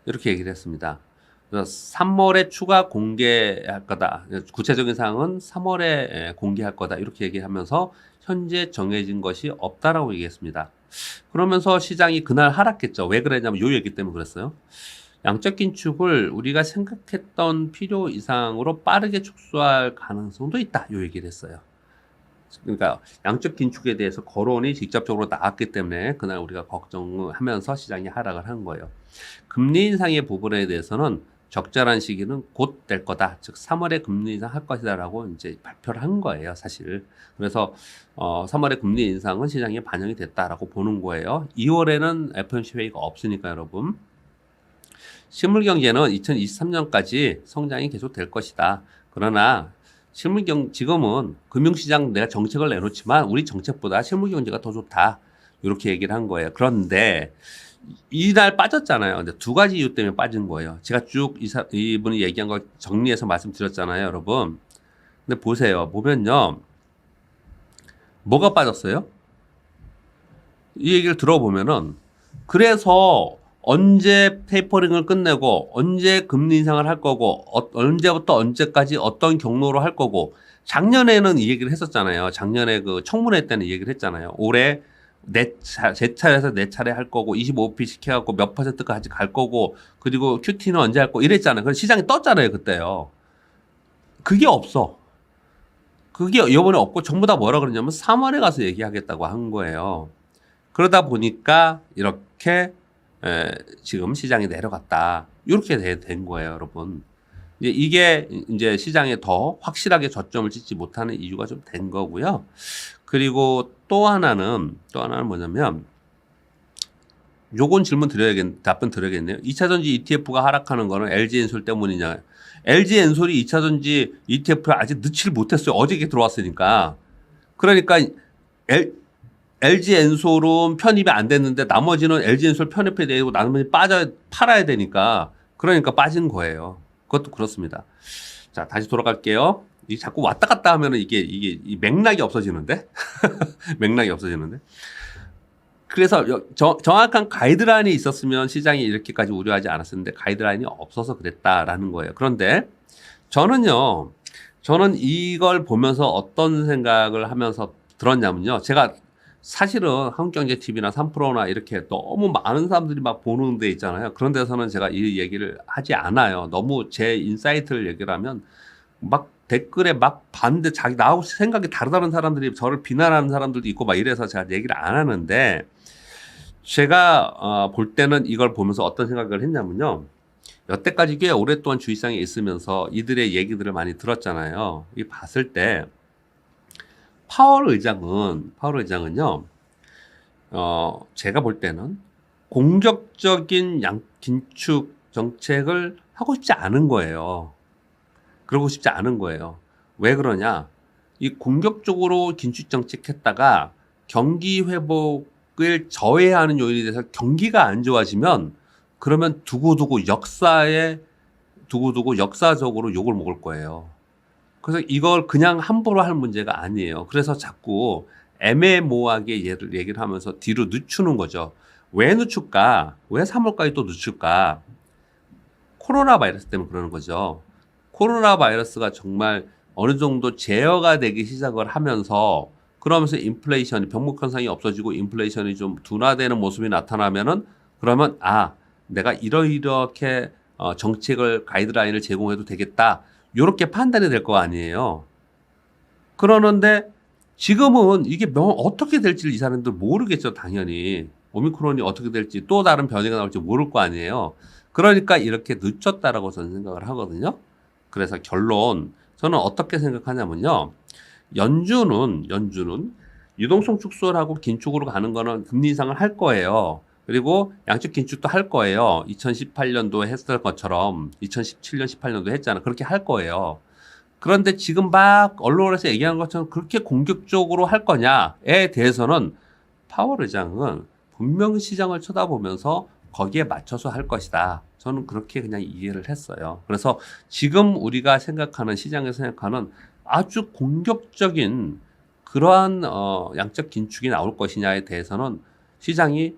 Speaker 1: 이렇게 얘기를 했습니다. 그래서 3월에 추가 공개할 거다. 구체적인 사항은 3월에 공개할 거다. 이렇게 얘기하면서 현재 정해진 것이 없다라고 얘기했습니다. 그러면서 시장이 그날 하락했죠. 왜 그랬냐면 요 얘기 때문에 그랬어요. 양적 긴축을 우리가 생각했던 필요 이상으로 빠르게 축소할 가능성도 있다. 요 얘기를 했어요. 그러니까 양적 긴축에 대해서 거론이 직접적으로 나왔기 때문에 그날 우리가 걱정하면서 시장이 하락을 한 거예요. 금리 인상의 부분에 대해서는 적절한 시기는 곧 될 거다. 즉 3월에 금리 인상할 것이다라고 이제 발표를 한 거예요, 사실. 그래서 3월에 금리 인상은 시장에 반영이 됐다라고 보는 거예요. 2월에는 FOMC 회의가 없으니까 여러분. 실물 경제는 2023년까지 성장이 계속 될 것이다. 그러나 지금은 금융시장 내가 정책을 내놓지만 우리 정책보다 실물 경제가 더 좋다. 이렇게 얘기를 한 거예요. 그런데 이날 빠졌잖아요. 근데 두 가지 이유 때문에 빠진 거예요. 제가 쭉 이분이 얘기한 걸 정리해서 말씀드렸잖아요, 여러분. 근데 보세요. 보면요. 뭐가 빠졌어요? 이 얘기를 들어보면은 그래서 언제 테이퍼링을 끝내고 언제 금리 인상을 할 거고 언제부터 언제까지 어떤 경로로 할 거고 작년에는 이 얘기를 했었잖아요. 작년에 그 청문회 때는 이 얘기를 했잖아요. 올해 제 차례에서 내 차례 할 거고 25p 시켜갖고 몇 %까지 갈 거고 그리고 QT는 언제 할 거고 이랬잖아요. 그래서 시장이 떴잖아요. 그때요. 그게 없어. 그게 이번에 없고 전부 다 뭐라 그러냐면 3월에 가서 얘기하겠다고 한 거예요. 그러다 보니까 이렇게 지금 시장이 내려갔다. 이렇게 된 거예요, 여러분. 이게 이제 시장에 더 확실하게 저점을 찍지 못하는 이유가 좀 된 거고요. 그리고 또 하나는 뭐냐면, 요건 답변 드려야겠네요. 2차전지 ETF가 하락하는 거는 LG엔솔 때문이냐. LG엔솔이 2차전지 ETF를 아직 넣지를 못했어요. 어저께 들어왔으니까. 그러니까 LG엔솔은 편입이 안 됐는데 나머지는 LG엔솔 편입해야 되고 나머지 팔아야 되니까 그러니까 빠진 거예요. 그것도 그렇습니다. 자, 다시 돌아갈게요. 이 자꾸 왔다 갔다 하면은 이게 맥락이 없어지는데? 맥락이 없어지는데? 그래서 정확한 가이드라인이 있었으면 시장이 이렇게까지 우려하지 않았었는데 가이드라인이 없어서 그랬다라는 거예요. 그런데 저는 이걸 보면서 어떤 생각을 하면서 들었냐면요. 제가 사실은 한국경제TV나 3프로나 이렇게 너무 많은 사람들이 막 보는 데 있잖아요. 그런 데서는 제가 이 얘기를 하지 않아요. 너무 제 인사이트를 얘기를 하면 막 댓글에 막 반대 나하고 생각이 다르다는 사람들이 저를 비난하는 사람들도 있고 막 이래서 제가 얘기를 안 하는데 제가 볼 때는 이걸 보면서 어떤 생각을 했냐면요. 여태까지 꽤 오랫동안 주식시장에 있으면서 이들의 얘기들을 많이 들었잖아요. 이 봤을 때 파월 의장은요, 제가 볼 때는 공격적인 긴축 정책을 하고 싶지 않은 거예요. 그러고 싶지 않은 거예요. 왜 그러냐? 이 공격적으로 긴축 정책했다가 경기 회복을 저해하는 요인이 돼서 경기가 안 좋아지면 그러면 두고두고 역사적으로 욕을 먹을 거예요. 그래서 이걸 그냥 함부로 할 문제가 아니에요. 그래서 자꾸 애매모호하게 얘기를 하면서 뒤로 늦추는 거죠. 왜 늦출까? 왜 3월까지 또 늦출까? 코로나 바이러스 때문에 그러는 거죠. 코로나 바이러스가 정말 어느 정도 제어가 되기 시작을 하면서 그러면서 인플레이션이 병목 현상이 없어지고 인플레이션이 좀 둔화되는 모습이 나타나면은 그러면 내가 이렇게 정책을 가이드라인을 제공해도 되겠다. 요렇게 판단이 될 거 아니에요. 그러는데 지금은 이게 어떻게 될지를 이 사람들 모르겠죠, 당연히. 오미크론이 어떻게 될지 또 다른 변이가 나올지 모를 거 아니에요. 그러니까 이렇게 늦췄다라고 저는 생각을 하거든요. 그래서 결론, 저는 어떻게 생각하냐면요. 연준은 유동성 축소를 하고 긴축으로 가는 거는 금리 인상을 할 거예요. 그리고 양적 긴축도 할 거예요. 2018년도에 했을 것처럼 2017년, 18년도 했잖아. 그렇게 할 거예요. 그런데 지금 막 언론에서 얘기하는 것처럼 그렇게 공격적으로 할 거냐에 대해서는 파월 의장은 분명히 시장을 쳐다보면서 거기에 맞춰서 할 것이다. 저는 그렇게 그냥 이해를 했어요. 그래서 지금 우리가 생각하는, 시장에서 생각하는 아주 공격적인 그러한 양적 긴축이 나올 것이냐에 대해서는 시장이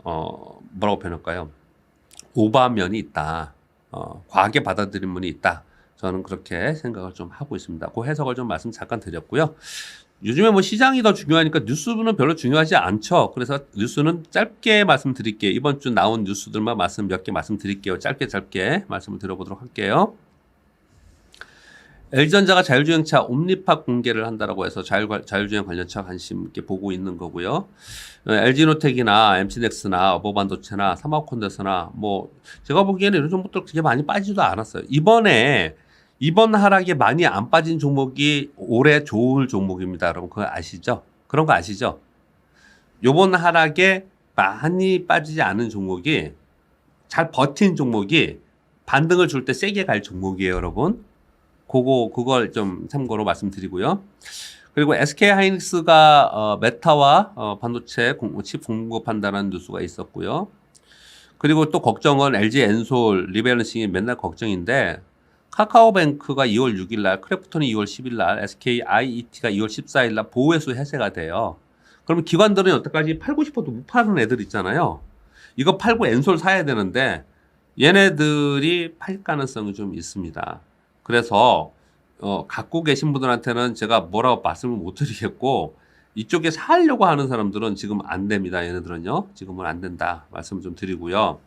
Speaker 1: 뭐라고 표현할까요? 오바면이 있다. 과하게 받아들인 면이 있다. 저는 그렇게 생각을 좀 하고 있습니다. 그 해석을 좀 말씀 잠깐 드렸고요. 요즘에 뭐 시장이 더 중요하니까 뉴스는 별로 중요하지 않죠. 그래서 뉴스는 짧게 말씀드릴게요. 이번 주 나온 뉴스들만 몇 개 말씀드릴게요. 짧게 말씀을 드려보도록 할게요. LG전자가 자율주행차 옴니파 공개를 한다라고 해서 자율주행 관련차 관심 있게 보고 있는 거고요. LG노텍이나 MC넥스나 어버반도체나 삼화콘덴서나 뭐 제가 보기에는 이런 종목들 그렇게 많이 빠지지도 않았어요. 이번 하락에 많이 안 빠진 종목이 올해 좋을 종목입니다. 여러분 그거 아시죠? 그런 거 아시죠? 요번 하락에 많이 빠지지 않은 종목이 잘 버틴 종목이 반등을 줄 때 세게 갈 종목이에요, 여러분. 그걸 좀 참고로 말씀드리고요. 그리고 SK 하이닉스가 메타와 반도체 칩 공급한다는 뉴스가 있었고요. 그리고 또 걱정은 LG 엔솔 리밸런싱이 맨날 걱정인데 카카오뱅크가 2월 6일 날, 크래프톤이 2월 10일 날, SK IET가 2월 14일 날 보호회수 해제가 돼요. 그러면 기관들은 여태까지 팔고 싶어도 못 파는 애들 있잖아요. 이거 팔고 엔솔 사야 되는데 얘네들이 팔 가능성이 좀 있습니다. 그래서 갖고 계신 분들한테는 제가 뭐라고 말씀을 못 드리겠고 이쪽에 사려고 하는 사람들은 지금 안 됩니다. 얘네들은요. 지금은 안 된다. 말씀 좀 드리고요.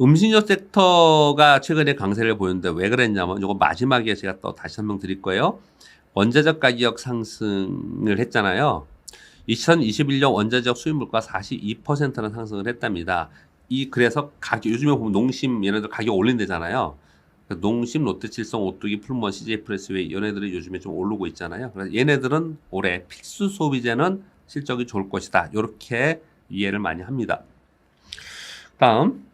Speaker 1: 음식료 섹터가 최근에 강세를 보였는데 왜 그랬냐면 이거 마지막에 제가 또 다시 설명드릴 거예요. 원자재 가격 상승을 했잖아요. 2021년 원자재 수입 물가 42%나 상승을 했답니다. 그래서 요즘에 보면 농심 얘네들 가격 올린대잖아요. 농심, 롯데칠성, 오뚜기, 풀무원, CJ 프레스웨이 얘네들이 요즘에 좀 오르고 있잖아요. 그래서 얘네들은 올해 필수 소비재는 실적이 좋을 것이다. 이렇게 이해를 많이 합니다. 다음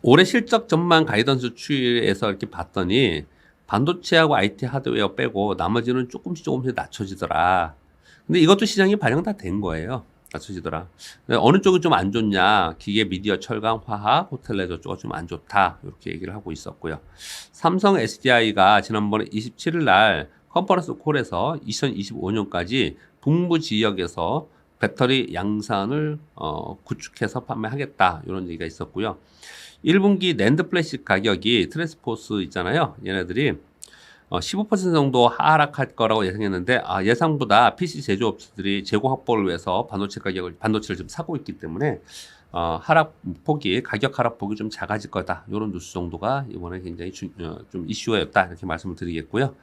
Speaker 1: 올해 실적 전망 가이던스 추이에서 이렇게 봤더니 반도체하고 IT 하드웨어 빼고 나머지는 조금씩 낮춰지더라. 근데 이것도 시장에 반영 다 된 거예요. 낮춰지더라. 어느 쪽이 좀 안 좋냐? 기계, 미디어, 철강, 화학, 호텔 레저 쪽이 좀 안 좋다. 이렇게 얘기를 하고 있었고요. 삼성 SDI가 지난번에 27일 날 컨퍼런스 콜에서 2025년까지 북부 지역에서 배터리 양산을 구축해서 판매하겠다. 이런 얘기가 있었고요. 1분기 낸드 플래시 가격이 트랜스포스 있잖아요. 얘네들이 15% 정도 하락할 거라고 예상했는데 예상보다 PC 제조업체들이 재고 확보를 위해서 반도체를 좀 사고 있기 때문에 가격 하락폭이 좀 작아질 거다. 이런 뉴스 정도가 이번에 굉장히 좀 이슈였다. 이렇게 말씀을 드리겠고요.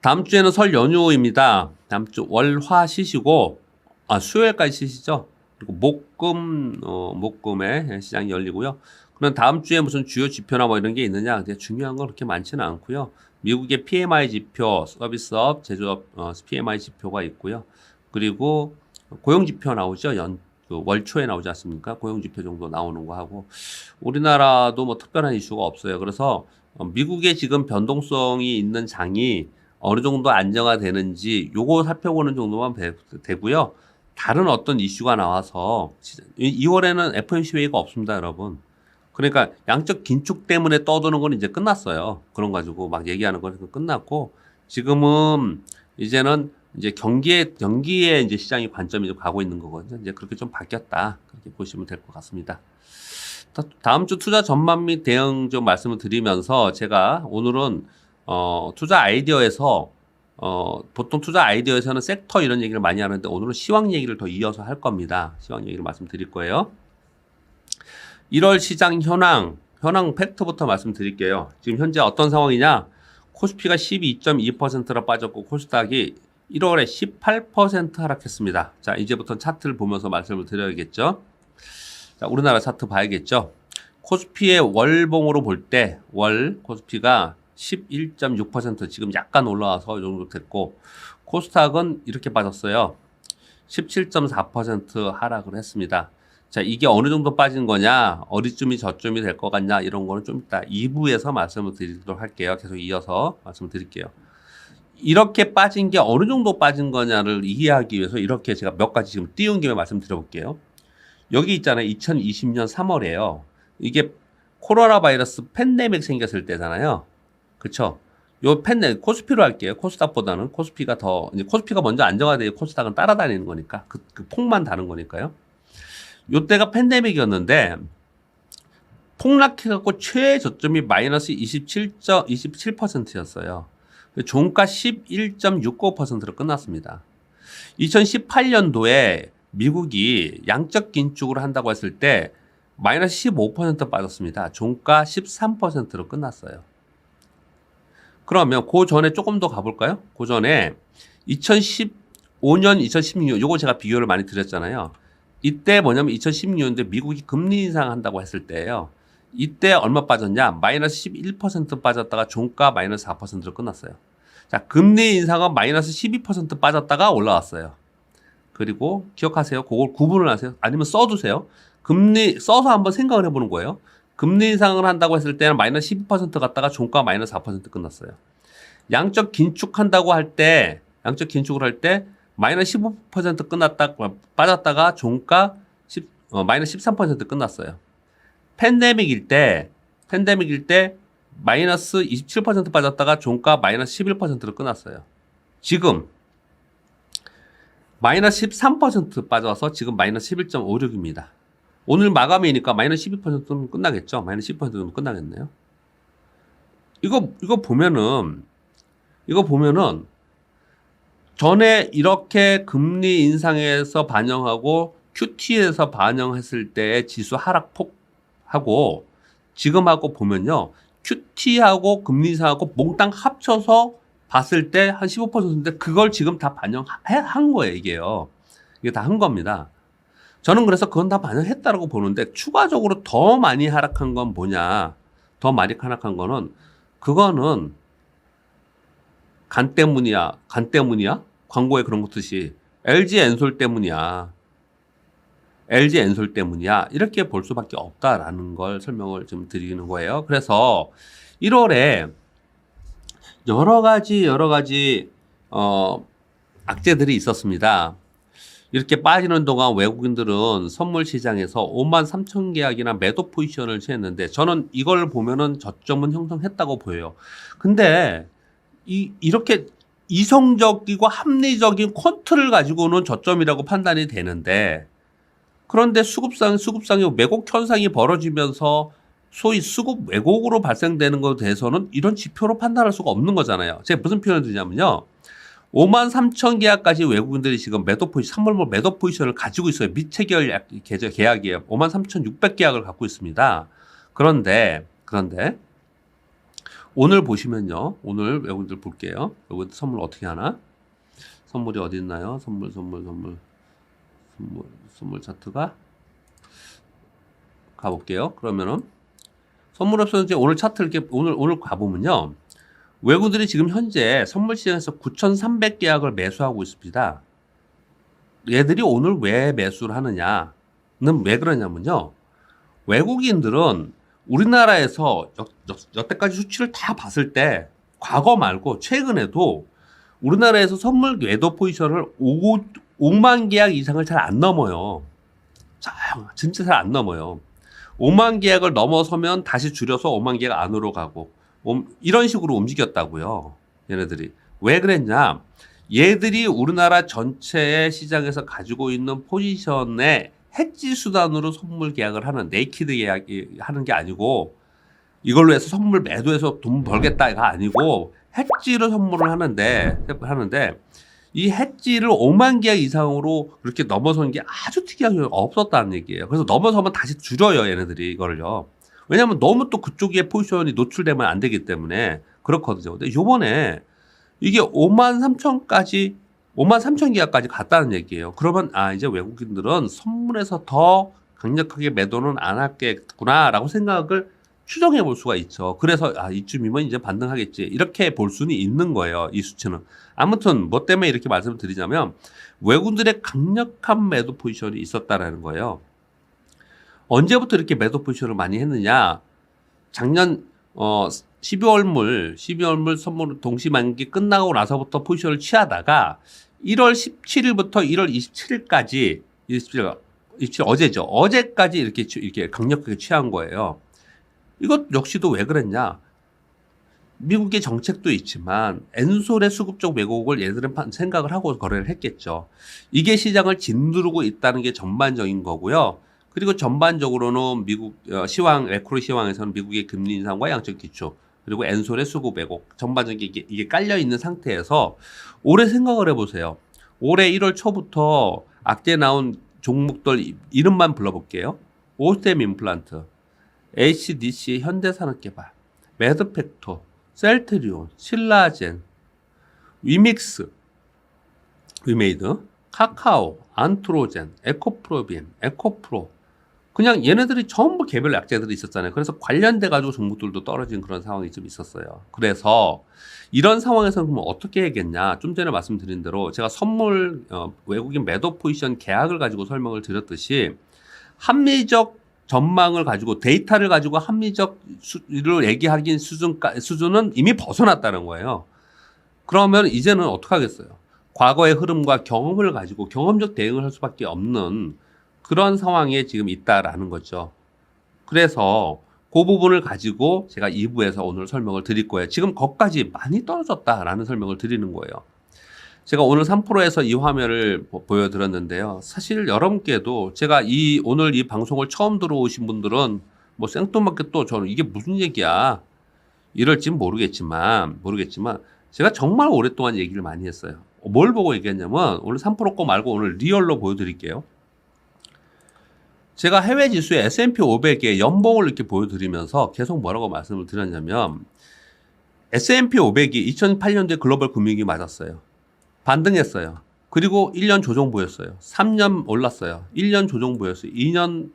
Speaker 1: 다음 주에는 설 연휴입니다. 다음 주 월화 쉬시고 수요일까지 쉬시죠. 그리고 목금에 시장이 열리고요. 그럼 다음 주에 무슨 주요 지표나 뭐 이런 게 있느냐? 근데 중요한 건 그렇게 많지는 않고요. 미국의 PMI 지표, 서비스업, 제조업 PMI 지표가 있고요. 그리고 고용 지표 나오죠. 월 초에 나오지 않습니까? 고용 지표 정도 나오는 거 하고 우리나라도 뭐 특별한 이슈가 없어요. 그래서 미국의 지금 변동성이 있는 장이 어느 정도 안정화되는지 요거 살펴보는 정도만 되고요. 다른 어떤 이슈가 나와서 2월에는 FOMC 회의가 없습니다, 여러분. 그러니까 양적 긴축 때문에 떠도는 건 이제 끝났어요. 그런 가지고 막 얘기하는 건 끝났고 지금은 이제는 이제 경기에 이제 시장이 관점이 좀 가고 있는 거거든요. 이제 그렇게 좀 바뀌었다. 그렇게 보시면 될 것 같습니다. 다음 주 투자 전망 및 대응 좀 말씀을 드리면서 제가 오늘은 투자 아이디어에서 보통 투자 아이디어에서는 섹터 이런 얘기를 많이 하는데 오늘은 시황 얘기를 더 이어서 할 겁니다. 시황 얘기를 말씀드릴 거예요. 1월 시장 현황 팩트부터 말씀드릴게요. 지금 현재 어떤 상황이냐? 코스피가 12.2%로 빠졌고 코스닥이 1월에 18% 하락했습니다. 자, 이제부터 차트를 보면서 말씀을 드려야겠죠. 자, 우리나라 차트 봐야겠죠. 코스피의 월봉으로 볼 때 월 코스피가 11.6% 지금 약간 올라와서 이 정도 됐고 코스닥은 이렇게 빠졌어요. 17.4% 하락을 했습니다. 자, 이게 어느 정도 빠진 거냐, 어디쯤이 저쯤이 될 것 같냐, 이런 거는 좀 이따 2부에서 말씀을 드리도록 할게요. 계속 이어서 말씀을 드릴게요. 이렇게 빠진 게 어느 정도 빠진 거냐를 이해하기 위해서 이렇게 제가 몇 가지 지금 띄운 김에 말씀드려볼게요. 여기 있잖아요. 2020년 3월에요. 이게 코로나 바이러스 팬데믹 생겼을 때잖아요. 그쵸? 코스피로 할게요. 코스닥보다는 코스피가 이제 코스피가 먼저 안정화되고 코스닥은 따라다니는 거니까. 그 폭만 다른 거니까요. 요때가 팬데믹이었는데, 폭락해갖고 최저점이 마이너스 27%였어요. 종가 11.69%로 끝났습니다. 2018년도에 미국이 양적 긴축을 한다고 했을 때, 마이너스 15% 빠졌습니다. 종가 13%로 끝났어요. 그러면 그 전에 조금 더 가볼까요? 그 전에 2015년, 2016년 요거 제가 비교를 많이 드렸잖아요. 이때 뭐냐면 2016년도에 미국이 금리 인상한다고 했을 때예요. 이때 얼마 빠졌냐? 마이너스 11% 빠졌다가 종가 마이너스 4%로 끝났어요. 자, 금리 인상은 마이너스 12% 빠졌다가 올라왔어요. 그리고 기억하세요. 그걸 구분을 하세요. 아니면 써두세요. 금리 써서 한번 생각을 해보는 거예요. 금리 인상을 한다고 했을 때는 마이너스 12% 갔다가 종가 마이너스 4% 끝났어요. 양적 긴축한다고 할 때, 양적 긴축을 할 때 마이너스 15% 끝났다 빠졌다가 종가 마이너스 13% 끝났어요. 팬데믹일 때 마이너스 27% 빠졌다가 종가 마이너스 11%로 끝났어요. 지금 마이너스 13% 빠져서 지금 마이너스 11.56입니다. 오늘 마감이니까 마이너스 12%는 끝나겠죠. 마이너스 10%는 끝나겠네요. 이거 보면은 전에 이렇게 금리 인상에서 반영하고 QT에서 반영했을 때의 지수 하락폭하고 지금하고 보면요. QT하고 금리 인상하고 몽땅 합쳐서 봤을 때 한 15%인데 그걸 지금 다 반영한 거예요, 이게요. 이게 다 한 겁니다. 저는 그래서 그건 다 반영했다라고 보는데 추가적으로 더 많이 하락한 건 뭐냐? 더 많이 하락한 거는 그거는 간 때문이야? 광고에 그런 거 뜻이 LG 엔솔 때문이야. LG 엔솔 때문이야. 이렇게 볼 수밖에 없다라는 걸 설명을 좀 드리는 거예요. 그래서 1월에 여러 가지 악재들이 있었습니다. 이렇게 빠지는 동안 외국인들은 선물 시장에서 53,000 계약이나 매도 포지션을 취했는데 저는 이걸 보면은 저점은 형성했다고 보여요. 근데 이렇게 이성적이고 합리적인 쿼트를 가지고는 저점이라고 판단이 되는데 그런데 수급상의 왜곡 현상이 벌어지면서 소위 수급 왜곡으로 발생되는 것에 대해서는 이런 지표로 판단할 수가 없는 거잖아요. 제가 무슨 표현을 드리냐면요. 53,000 계약까지 외국인들이 지금 선물몰 매도 포지션을 가지고 있어요. 미체결 계약이에요. 53,600 계약을 갖고 있습니다. 그런데 오늘 보시면요. 오늘 외국인들 볼게요. 외국인들 선물 어떻게 하나? 선물이 어디 있나요? 선물 차트가 가볼게요. 그러면은 선물업소는 이제 오늘 차트 이렇게 오늘 가보면요. 외국인들이 지금 현재 선물 시장에서 9,300 계약을 매수하고 있습니다. 얘들이 오늘 왜 매수를 하느냐는 왜 그러냐면요. 외국인들은 우리나라에서 여태까지 수치를 다 봤을 때 과거 말고 최근에도 우리나라에서 선물 매도 포지션을 5만 계약 이상을 잘 안 넘어요. 진짜 잘 안 넘어요. 5만 계약을 넘어서면 다시 줄여서 5만 계약 안으로 가고 이런 식으로 움직였다고요. 얘네들이. 왜 그랬냐? 얘들이 우리나라 전체의 시장에서 가지고 있는 포지션의 해지 수단으로 선물 계약을 하는 네이키드 계약이 하는 게 아니고 이걸로 해서 선물 매도해서 돈 벌겠다가 아니고 해지로 선물을 하는데 이 해지를 5만 계약 이상으로 그렇게 넘어선 게 아주 특이하게 없었다는 얘기예요. 그래서 넘어서면 다시 줄여요, 얘네들이 이거를요. 왜냐하면 너무 또 그쪽에 포지션이 노출되면 안 되기 때문에 그렇거든요. 근데 요번에 이게 53,000 계약까지 갔다는 얘기예요. 그러면 이제 외국인들은 선물에서 더 강력하게 매도는 안 하겠구나라고 생각을 추정해 볼 수가 있죠. 그래서 이쯤이면 이제 반등하겠지. 이렇게 볼 수는 있는 거예요. 이 수치는. 아무튼 뭐 때문에 이렇게 말씀을 드리자면 외국인들의 강력한 매도 포지션이 있었다라는 거예요. 언제부터 이렇게 매도 포지션을 많이 했느냐? 작년 12월물 선물 동시만기 끝나고 나서부터 포지션을 취하다가 1월 17일부터 1월 27일까지 어제죠. 어제까지 이렇게 강력하게 취한 거예요. 이것 역시도 왜 그랬냐? 미국의 정책도 있지만 엔솔의 수급적 왜곡을 얘들은 생각을 하고 거래를 했겠죠. 이게 시장을 짓누르고 있다는 게 전반적인 거고요. 그리고 전반적으로는 미국 매크로 시황에서는 미국의 금리 인상과 양적 기축 그리고 엔솔의 수급 왜곡 전반적인 이게 깔려 있는 상태에서 올해 생각을 해보세요. 올해 1월 초부터 악재 나온 종목들 이름만 불러볼게요. 오스템 임플란트, HDC 현대산업개발, 매드팩토, 셀트리온, 신라젠, 위믹스, 위메이드, 카카오, 안트로젠, 에코프로빔, 에코프로. 그냥 얘네들이 전부 개별 약재들이 있었잖아요. 그래서 관련돼 가지고 종목들도 떨어진 그런 상황이 좀 있었어요. 그래서 이런 상황에서는 그럼 어떻게 해야겠냐? 좀 전에 말씀드린 대로 제가 선물 외국인 매도 포지션 계약을 가지고 설명을 드렸듯이 합리적 전망을 가지고 데이터를 가지고 합리적을 얘기하긴 수준은 이미 벗어났다는 거예요. 그러면 이제는 어떻게 하겠어요? 과거의 흐름과 경험을 가지고 경험적 대응을 할 수밖에 없는 그런 상황에 지금 있다라는 거죠. 그래서 그 부분을 가지고 제가 2부에서 오늘 설명을 드릴 거예요. 지금 거기까지 많이 떨어졌다라는 설명을 드리는 거예요. 제가 오늘 3프로에서 이 화면을 보여드렸는데요. 사실 여러분께도 제가 오늘 이 방송을 처음 들어오신 분들은 뭐 생뚱맞게 또 저는 이게 무슨 얘기야 이럴진 모르겠지만 제가 정말 오랫동안 얘기를 많이 했어요. 뭘 보고 얘기했냐면 오늘 3프로 거 말고 오늘 리얼로 보여드릴게요. 제가 해외 지수의 S&P 500의 연봉을 이렇게 보여드리면서 계속 뭐라고 말씀을 드렸냐면 S&P 500이 2008년도에 글로벌 금융위기 맞았어요. 반등했어요. 그리고 1년 조정 보였어요. 3년 올랐어요. 1년 조정 보였어요. 2년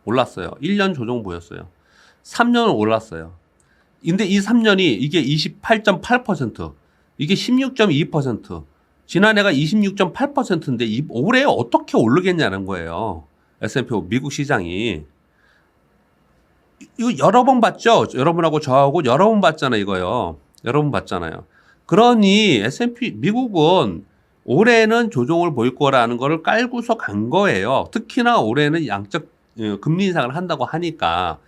Speaker 1: 올랐어요. 1년 조정 보였어요. 3년은 올랐어요. 근데 이 3년이 이게 28.8%, 이게 16.2%, 지난해가 26.8%인데 올해 어떻게 오르겠냐는 거예요. S&P 미국 시장이. 이거 여러 번 봤죠? 여러분하고 저하고 여러 번 봤잖아요, 이거요. 여러 번 봤잖아요. 그러니 S&P 미국은 올해는 조정을 보일 거라는 거를 깔고서 간 거예요. 특히나 올해는 양적 금리 인상을 한다고 하니까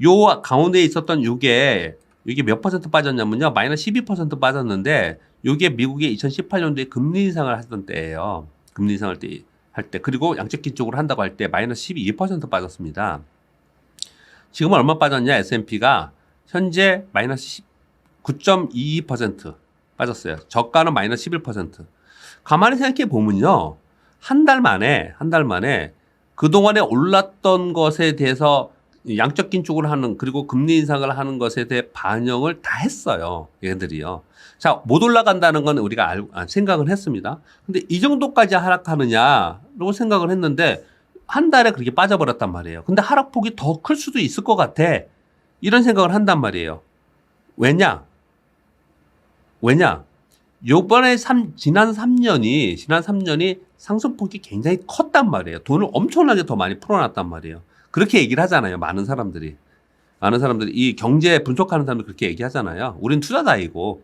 Speaker 1: 요 가운데 있었던 이게 몇 퍼센트 빠졌냐면요. 마이너스 12% 빠졌는데 이게 미국의 2018년도에 금리 인상을 하던 때예요. 금리 인상을 할 때. 그리고 양적 기쪽으로 한다고 할 때 마이너스 12% 빠졌습니다. 지금은 얼마 빠졌냐? S&P가 현재 마이너스 9.22% 빠졌어요. 저가는 마이너스 11%. 가만히 생각해 보면요. 한 달 만에 그동안에 올랐던 것에 대해서 양적 긴축을 하는 그리고 금리 인상을 하는 것에 대해 반영을 다 했어요. 얘들이요. 자, 못 올라간다는 건 우리가 생각을 했습니다. 근데 이 정도까지 하락하느냐라고 생각을 했는데 한 달에 그렇게 빠져버렸단 말이에요. 근데 하락폭이 더 클 수도 있을 것 같아. 이런 생각을 한단 말이에요. 왜냐? 요번에 지난 3년이 상승폭이 굉장히 컸단 말이에요. 돈을 엄청나게 더 많이 풀어놨단 말이에요. 그렇게 얘기를 하잖아요. 많은 사람들이 이 경제 분석하는 사람들 그렇게 얘기하잖아요. 우린 투자자이고.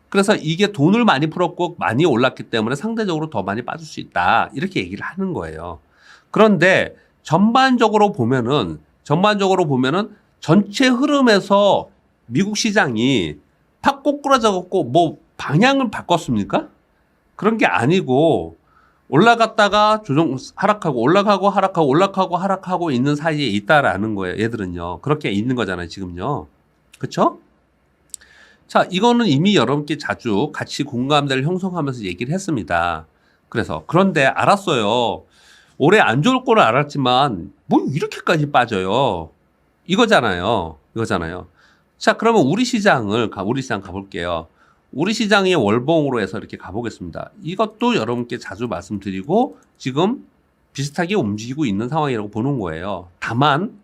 Speaker 1: 그래서 이게 돈을 많이 풀었고 많이 올랐기 때문에 상대적으로 더 많이 빠질 수 있다. 이렇게 얘기를 하는 거예요. 그런데 전반적으로 보면은 전체 흐름에서 미국 시장이 팍 꼬꾸라져갖고 뭐 방향을 바꿨습니까? 그런 게 아니고 올라갔다가 하락하고 올라가고 있는 사이에 있다라는 거예요. 얘들은요. 그렇게 있는 거잖아요. 지금요. 그쵸? 자, 이거는 이미 여러분께 자주 같이 공감대를 형성하면서 얘기를 했습니다. 그런데 알았어요. 올해 안 좋을 거를 알았지만 뭐 이렇게까지 빠져요. 이거잖아요. 자, 그러면 우리 시장 가볼게요. 우리 시장의 월봉으로 해서 이렇게 가보겠습니다. 이것도 여러분께 자주 말씀드리고 지금 비슷하게 움직이고 있는 상황이라고 보는 거예요. 다만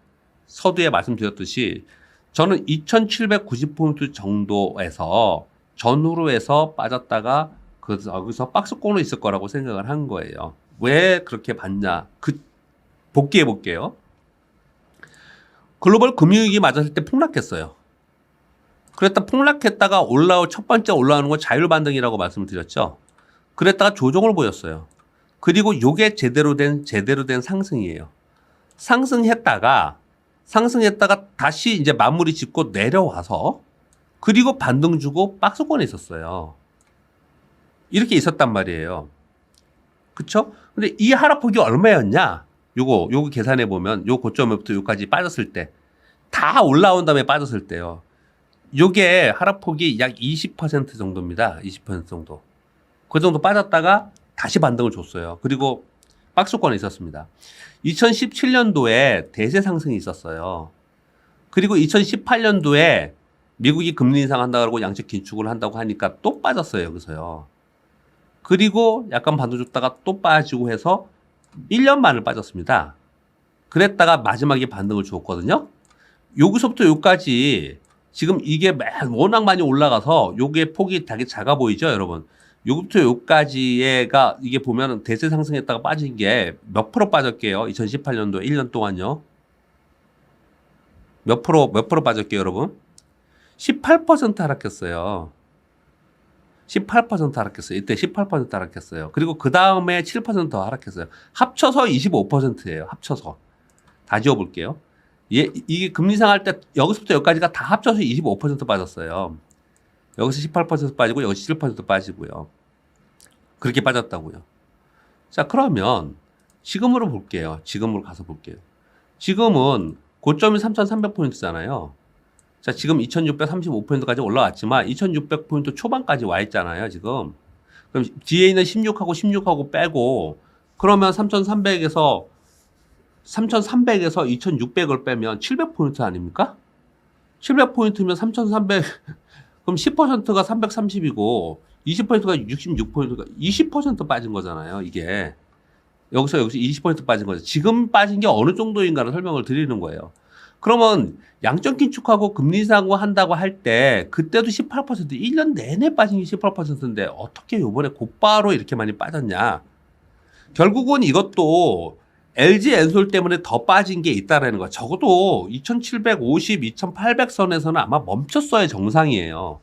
Speaker 1: 서두에 말씀드렸듯이 저는 2790포인트 정도에서 전후로 해서 빠졌다가 거기서 박스권으로 있을 거라고 생각을 한 거예요. 왜 그렇게 봤냐? 복귀해 볼게요. 글로벌 금융위기 맞았을 때 폭락했어요. 폭락했다가 첫 번째 올라오는 건 자율반등이라고 말씀을 드렸죠. 그랬다가 조정을 보였어요. 그리고 요게 제대로 된 상승이에요. 상승했다가 다시 이제 마무리 짓고 내려와서 그리고 반등 주고 박스권에 있었어요. 이렇게 있었단 말이에요. 그쵸? 근데 이 하락폭이 얼마였냐? 요거 계산해 보면 요 고점부터 요까지 빠졌을 때 다 올라온 다음에 빠졌을 때요. 요게 하락폭이 약 20% 정도입니다. 20% 정도. 그 정도 빠졌다가 다시 반등을 줬어요. 그리고 박스권에 있었습니다. 2017년도에 대세 상승이 있었어요. 그리고 2018년도에 미국이 금리 인상한다고 양적 긴축을 한다고 하니까 또 빠졌어요, 여기서요. 그리고 약간 반등 줬다가 또 빠지고 해서 1년 만을 빠졌습니다. 그랬다가 마지막에 반등을 주었거든요. 여기서부터 여기까지 지금 이게 워낙 많이 올라가서 요게 폭이 되게 작아 보이죠, 여러분? 여기부터 여기까지가 이게 보면 대세 상승했다가 빠진 게 몇 프로 빠졌게요? 2018년도 1년 동안요. 몇 프로 빠졌게요, 여러분? 18% 하락했어요. 18% 하락했어요. 이때 18% 하락했어요. 그리고 그 다음에 7% 하락했어요. 합쳐서 25%예요. 합쳐서. 다 지워볼게요. 이게 금리 상할 때 여기서부터 여기까지가 다 합쳐서 25% 빠졌어요. 여기서 18% 빠지고 여기서 7% 빠지고요. 그렇게 빠졌다고요. 자, 그러면 지금으로 볼게요. 지금으로 가서 볼게요. 지금은 고점이 3,300포인트잖아요. 자, 지금 2,635포인트까지 올라왔지만 2,600포인트 초반까지 와 있잖아요, 지금. 그럼 뒤에 있는 16하고 빼고 그러면 3,300에서 2,600을 빼면 700포인트 아닙니까? 700포인트면 3,300 그럼 10%가 330이고 20%가 66포인트가 20% 빠진 거잖아요, 이게. 여기서 20% 빠진 거죠. 지금 빠진 게 어느 정도인가를 설명을 드리는 거예요. 그러면 양적 긴축하고 금리 인상 한다고 할 때 그때도 18% 1년 내내 빠진 게 18%인데 어떻게 요번에 곧바로 이렇게 많이 빠졌냐. 결국은 이것도 LG 엔솔 때문에 더 빠진 게 있다라는 거야. 적어도 2750, 2800선에서는 아마 멈췄어야 정상이에요.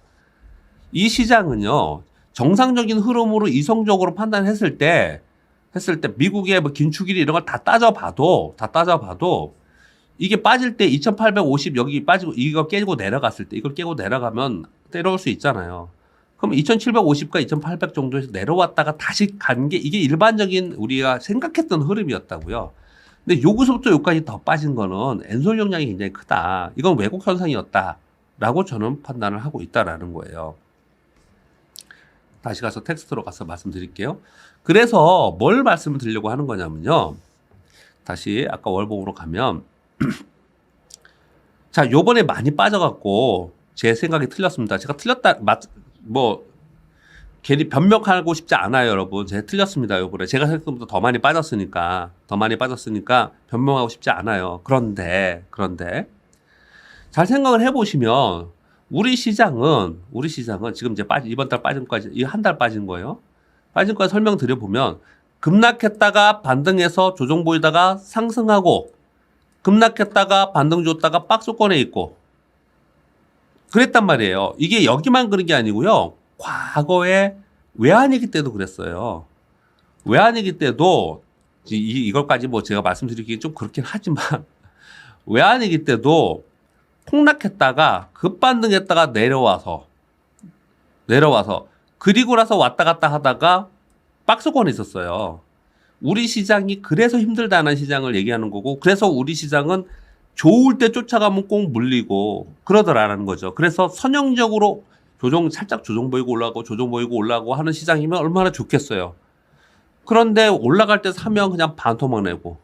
Speaker 1: 이 시장은요, 정상적인 흐름으로 이성적으로 판단했을 때 미국의 뭐 긴축일이 이런 걸 다 따져봐도 이게 빠질 때 2850 여기 빠지고 이거 깨고 내려갔을 때 이걸 깨고 내려가면 때려올 수 있잖아요. 그럼 2750과 2800 정도에서 내려왔다가 다시 간 게 이게 일반적인 우리가 생각했던 흐름이었다고요. 근데 여기서부터 여기까지 더 빠진 거는 엔솔 용량이 굉장히 크다. 이건 왜곡 현상이었다라고 저는 판단을 하고 있다라는 거예요. 다시 가서 텍스트로 가서 말씀드릴게요. 그래서 뭘 말씀을 드리려고 하는 거냐면요. 다시 아까 월봉으로 가면 자, 요번에 많이 빠져갖고 제 생각이 틀렸습니다. 제가 틀렸다, 괜히 변명하고 싶지 않아요, 여러분. 제가 틀렸습니다, 요번에. 제가 생각보다 더 많이 빠졌으니까 변명하고 싶지 않아요. 그런데 잘 생각을 해보시면 우리 시장은 지금 이제 이번 달 빠진 거까지, 이 한 달 빠진 거예요. 빠진 거까지 설명드려보면 급락했다가 반등해서 조정 보이다가 상승하고 급락했다가 반등 줬다가 박스권에 있고 그랬단 말이에요. 이게 여기만 그런 게 아니고요. 과거에 외환위기 때도 그랬어요. 외환위기 때도 이걸까지 뭐 제가 말씀드리기 좀 그렇긴 하지만 외환위기 때도 폭락했다가 급반등했다가 내려와서 그리고 나서 왔다 갔다 하다가 박스권에 있었어요. 우리 시장이 그래서 힘들다는 시장을 얘기하는 거고 그래서 우리 시장은 좋을 때 쫓아가면 꼭 물리고 그러더라는 거죠. 그래서 선형적으로 살짝 조정 보이고 올라가고 하는 시장이면 얼마나 좋겠어요. 그런데 올라갈 때 사면 그냥 반토막 내고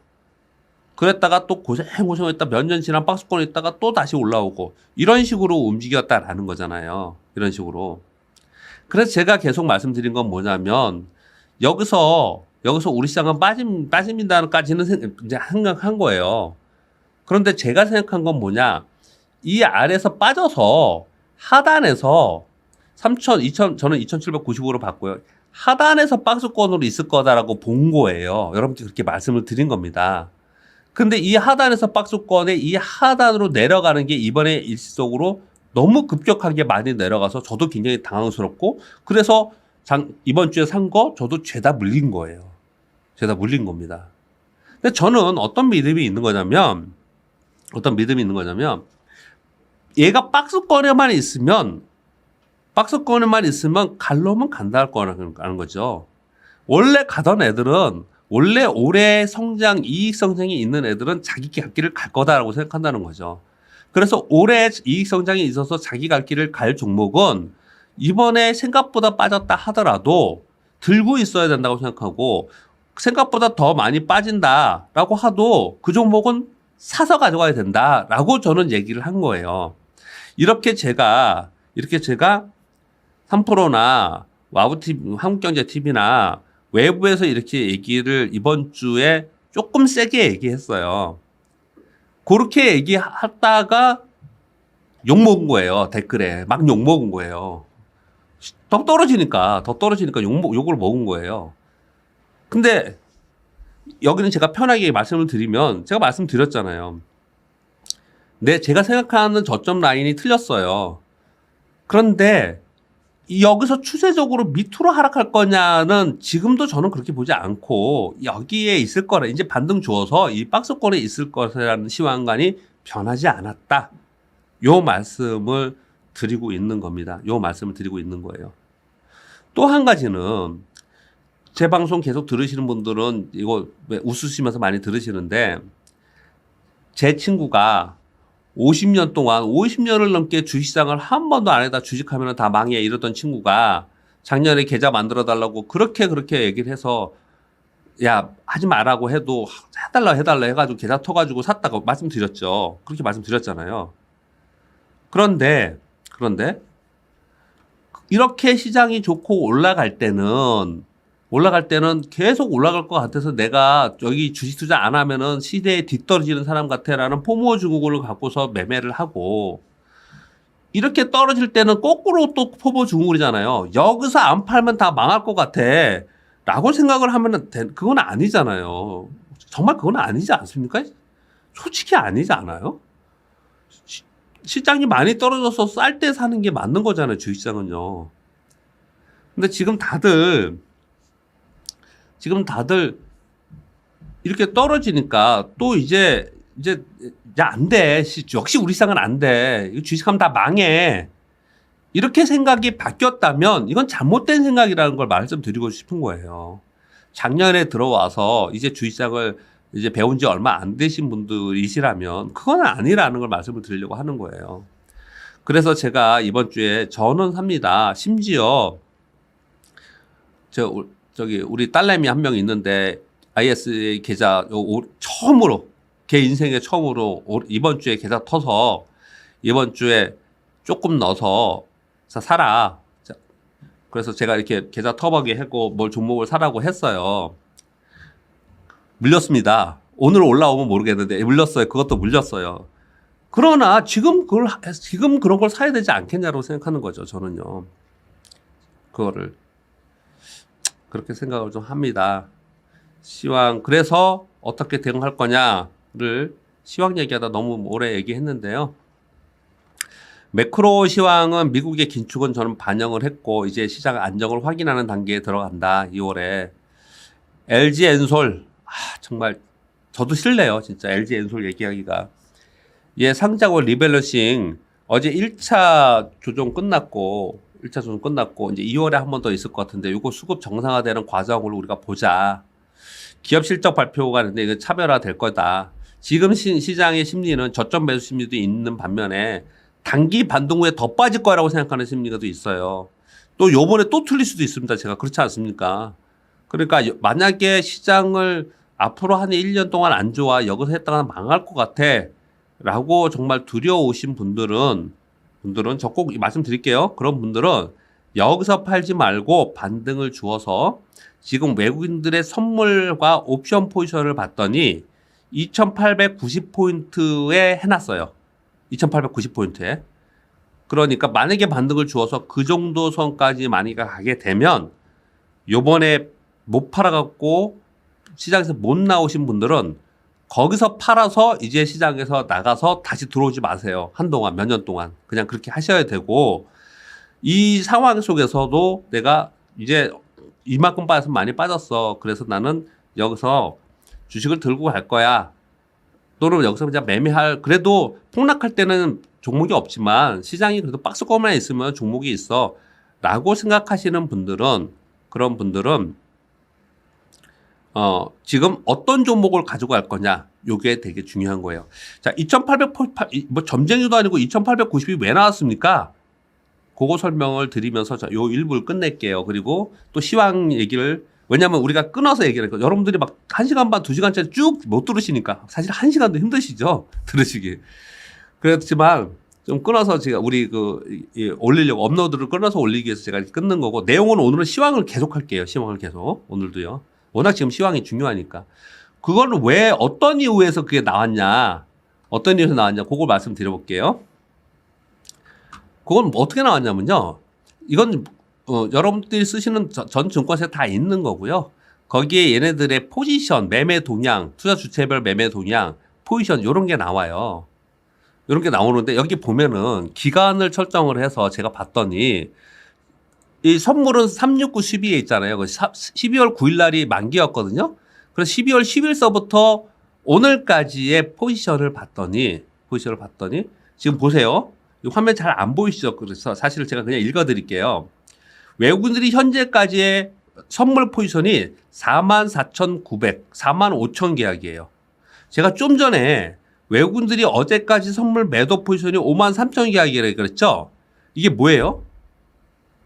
Speaker 1: 그랬다가 또 고생했다 몇 년 지난 박스권에 있다가 또 다시 올라오고 이런 식으로 움직였다라는 거잖아요. 이런 식으로. 그래서 제가 계속 말씀드린 건 뭐냐면 여기서 우리 시장은 빠집니다까지는 이제 생각한 거예요. 그런데 제가 생각한 건 뭐냐. 이 아래에서 빠져서 하단에서 저는 2795로 봤고요. 하단에서 박스권으로 있을 거다라고 본 거예요. 여러분께 그렇게 말씀을 드린 겁니다. 근데 이 하단에서 박스권에 이 하단으로 내려가는 게 이번에 일시적으로 너무 급격하게 많이 내려가서 저도 굉장히 당황스럽고 그래서 이번 주에 산 거 저도 죄다 물린 거예요. 죄다 물린 겁니다. 근데 저는 어떤 믿음이 있는 거냐면 얘가 박스권에만 있으면 갈 놈은 간다 할 거라는 거죠. 원래 가던 애들은 원래 올해 이익 성장이 있는 애들은 자기 갈 길을 갈 거다라고 생각한다는 거죠. 그래서 올해 이익 성장이 있어서 자기 갈 길을 갈 종목은 이번에 생각보다 빠졌다 하더라도 들고 있어야 된다고 생각하고 생각보다 더 많이 빠진다라고 하도 그 종목은 사서 가져가야 된다라고 저는 얘기를 한 거예요. 이렇게 제가 3프로나 와우TV, 한국경제TV나 외부에서 이렇게 얘기를 이번 주에 조금 세게 얘기했어요. 그렇게 얘기하다가 욕먹은 거예요. 댓글에. 막 욕먹은 거예요. 더 떨어지니까 욕을 먹은 거예요. 근데 여기는 제가 편하게 말씀을 드리면 제가 말씀드렸잖아요. 제가 생각하는 저점 라인이 틀렸어요. 그런데 여기서 추세적으로 밑으로 하락할 거냐는 지금도 저는 그렇게 보지 않고 여기에 있을 거라, 이제 반등 주어서 이 박스권에 있을 거라는 시황관이 변하지 않았다. 요 말씀을 드리고 있는 겁니다. 요 말씀을 드리고 있는 거예요. 또 한 가지는 제 방송 계속 들으시는 분들은 이거 웃으시면서 많이 들으시는데, 제 친구가 50년을 넘게 주식시장을 한 번도 안 해다 주식하면 다 망해 이러던 친구가 작년에 계좌 만들어 달라고 그렇게 얘기를 해서, 야, 하지 말라고 해도 해달라 해가지고 계좌 터가지고 샀다고 말씀드렸죠. 그렇게 말씀드렸잖아요. 그런데 이렇게 시장이 좋고 올라갈 때는 계속 올라갈 것 같아서 내가 여기 주식 투자 안 하면은 시대에 뒤떨어지는 사람 같아라는 포모 증후군을 갖고서 매매를 하고, 이렇게 떨어질 때는 거꾸로 또 포모 증후군이잖아요. 여기서 안 팔면 다 망할 것 같아 라고 생각을 하면은 그건 아니잖아요. 정말 그건 아니지 않습니까? 솔직히 아니지 않아요? 시장이 많이 떨어져서 쌀 때 사는 게 맞는 거잖아요, 주식시장은요. 근데 지금 다들 이렇게 떨어지니까 또 이제 야, 안 돼. 역시 우리 시장은 안 돼. 이거 주식하면 다 망해. 이렇게 생각이 바뀌었다면 이건 잘못된 생각이라는 걸 말씀드리고 싶은 거예요. 작년에 들어와서 이제 주식시장을 이제 배운 지 얼마 안 되신 분들이시라면 그건 아니라는 걸 말씀을 드리려고 하는 거예요. 그래서 제가 이번 주에 저는 삽니다. 심지어 저기 우리 딸내미 한 명 있는데 ISA 계좌 처음으로, 걔 인생에 처음으로 이번 주에 계좌 터서 이번 주에 조금 넣어서 사라. 그래서 제가 이렇게 계좌 터벅이 했고 뭘 종목을 사라고 했어요. 물렸습니다. 오늘 올라오면 모르겠는데 물렸어요. 그것도 물렸어요. 그러나 지금 그런 걸 사야 되지 않겠냐고 생각하는 거죠. 저는요. 그거를 그렇게 생각을 좀 합니다. 그래서 어떻게 대응할 거냐를 시황 얘기하다 너무 오래 얘기했는데요. 매크로 시황은 미국의 긴축은 저는 반영을 했고 이제 시장 안정을 확인하는 단계에 들어간다. 2월에 LG 엔솔, 정말 저도 싫네요. 진짜 LG 엔솔 얘기하기가. 상장을 리밸런싱 어제 1차 조정 끝났고 이제 2월에 한 번 더 있을 것 같은데 이거 수급 정상화되는 과정을 우리가 보자. 기업 실적 발표가 있는데 이거 차별화 될 거다. 지금 시장의 심리는 저점 매수 심리도 있는 반면에 단기 반등 후에 더 빠질 거라고 생각하는 심리가 또 있어요. 또 요번에 또 틀릴 수도 있습니다. 제가 그렇지 않습니까? 그러니까 만약에 시장을 앞으로 한 1년 동안 안 좋아, 여기서 했다가 망할 것 같아 라고 정말 두려우신 분들은 저 꼭 말씀드릴게요. 그런 분들은 여기서 팔지 말고 반등을 주어서 지금 외국인들의 선물과 옵션 포지션을 봤더니 2890포인트에 해놨어요. 2890포인트에. 그러니까 만약에 반등을 주어서 그 정도 선까지 만약에 가게 되면 요번에 못 팔아갖고 시장에서 못 나오신 분들은 거기서 팔아서 이제 시장에서 나가서 다시 들어오지 마세요. 한동안, 몇 년 동안. 그냥 그렇게 하셔야 되고, 이 상황 속에서도 내가 이제 이만큼 빠져서 많이 빠졌어. 그래서 나는 여기서 주식을 들고 갈 거야. 또는 여기서 그냥 그래도 폭락할 때는 종목이 없지만 시장이 그래도 박스권만 있으면 종목이 있어. 라고 생각하시는 분들은, 그런 분들은 지금 어떤 종목을 가지고 갈 거냐, 요게 되게 중요한 거예요. 자, 2888, 점쟁이도 아니고 2890이 왜 나왔습니까? 그거 설명을 드리면서 요 일부를 끝낼게요. 그리고 또 시황 얘기를 왜냐하면 우리가 끊어서 얘기를 하니까 여러분들이 막 1시간 반, 2시간짜리 쭉 못 들으시니까 사실 1시간도 힘드시죠? 들으시기. 그렇지만 좀 끊어서 제가 우리 올리려고 업로드를 끊어서 올리기 위해서 제가 끊는 거고 내용은 오늘은 시황을 계속 할게요. 시황을 계속. 오늘도요. 워낙 지금 시황이 중요하니까. 그거는 왜 어떤 이유에서 그게 나왔냐. 어떤 이유에서 나왔냐. 그걸 말씀드려볼게요. 그건 어떻게 나왔냐면요. 이건 여러분들이 쓰시는 전 증권사에 다 있는 거고요. 거기에 얘네들의 포지션, 매매 동향, 투자 주체별 매매 동향, 포지션 이런 게 나와요. 이런 게 나오는데 여기 보면은 기간을 설정을 해서 제가 봤더니 이 선물은 369 12에 있잖아요. 12월 9일 날이 만기였거든요. 그래서 12월 10일서부터 오늘까지의 포지션을 봤더니 지금 보세요. 화면 잘 안 보이시죠? 그래서 사실 제가 그냥 읽어드릴게요. 외국인들이 현재까지의 선물 포지션이 44,900, 45,000 계약이에요. 제가 좀 전에 외국인들이 어제까지 선물 매도 포지션이 53,000 계약이라고 그랬죠? 이게 뭐예요?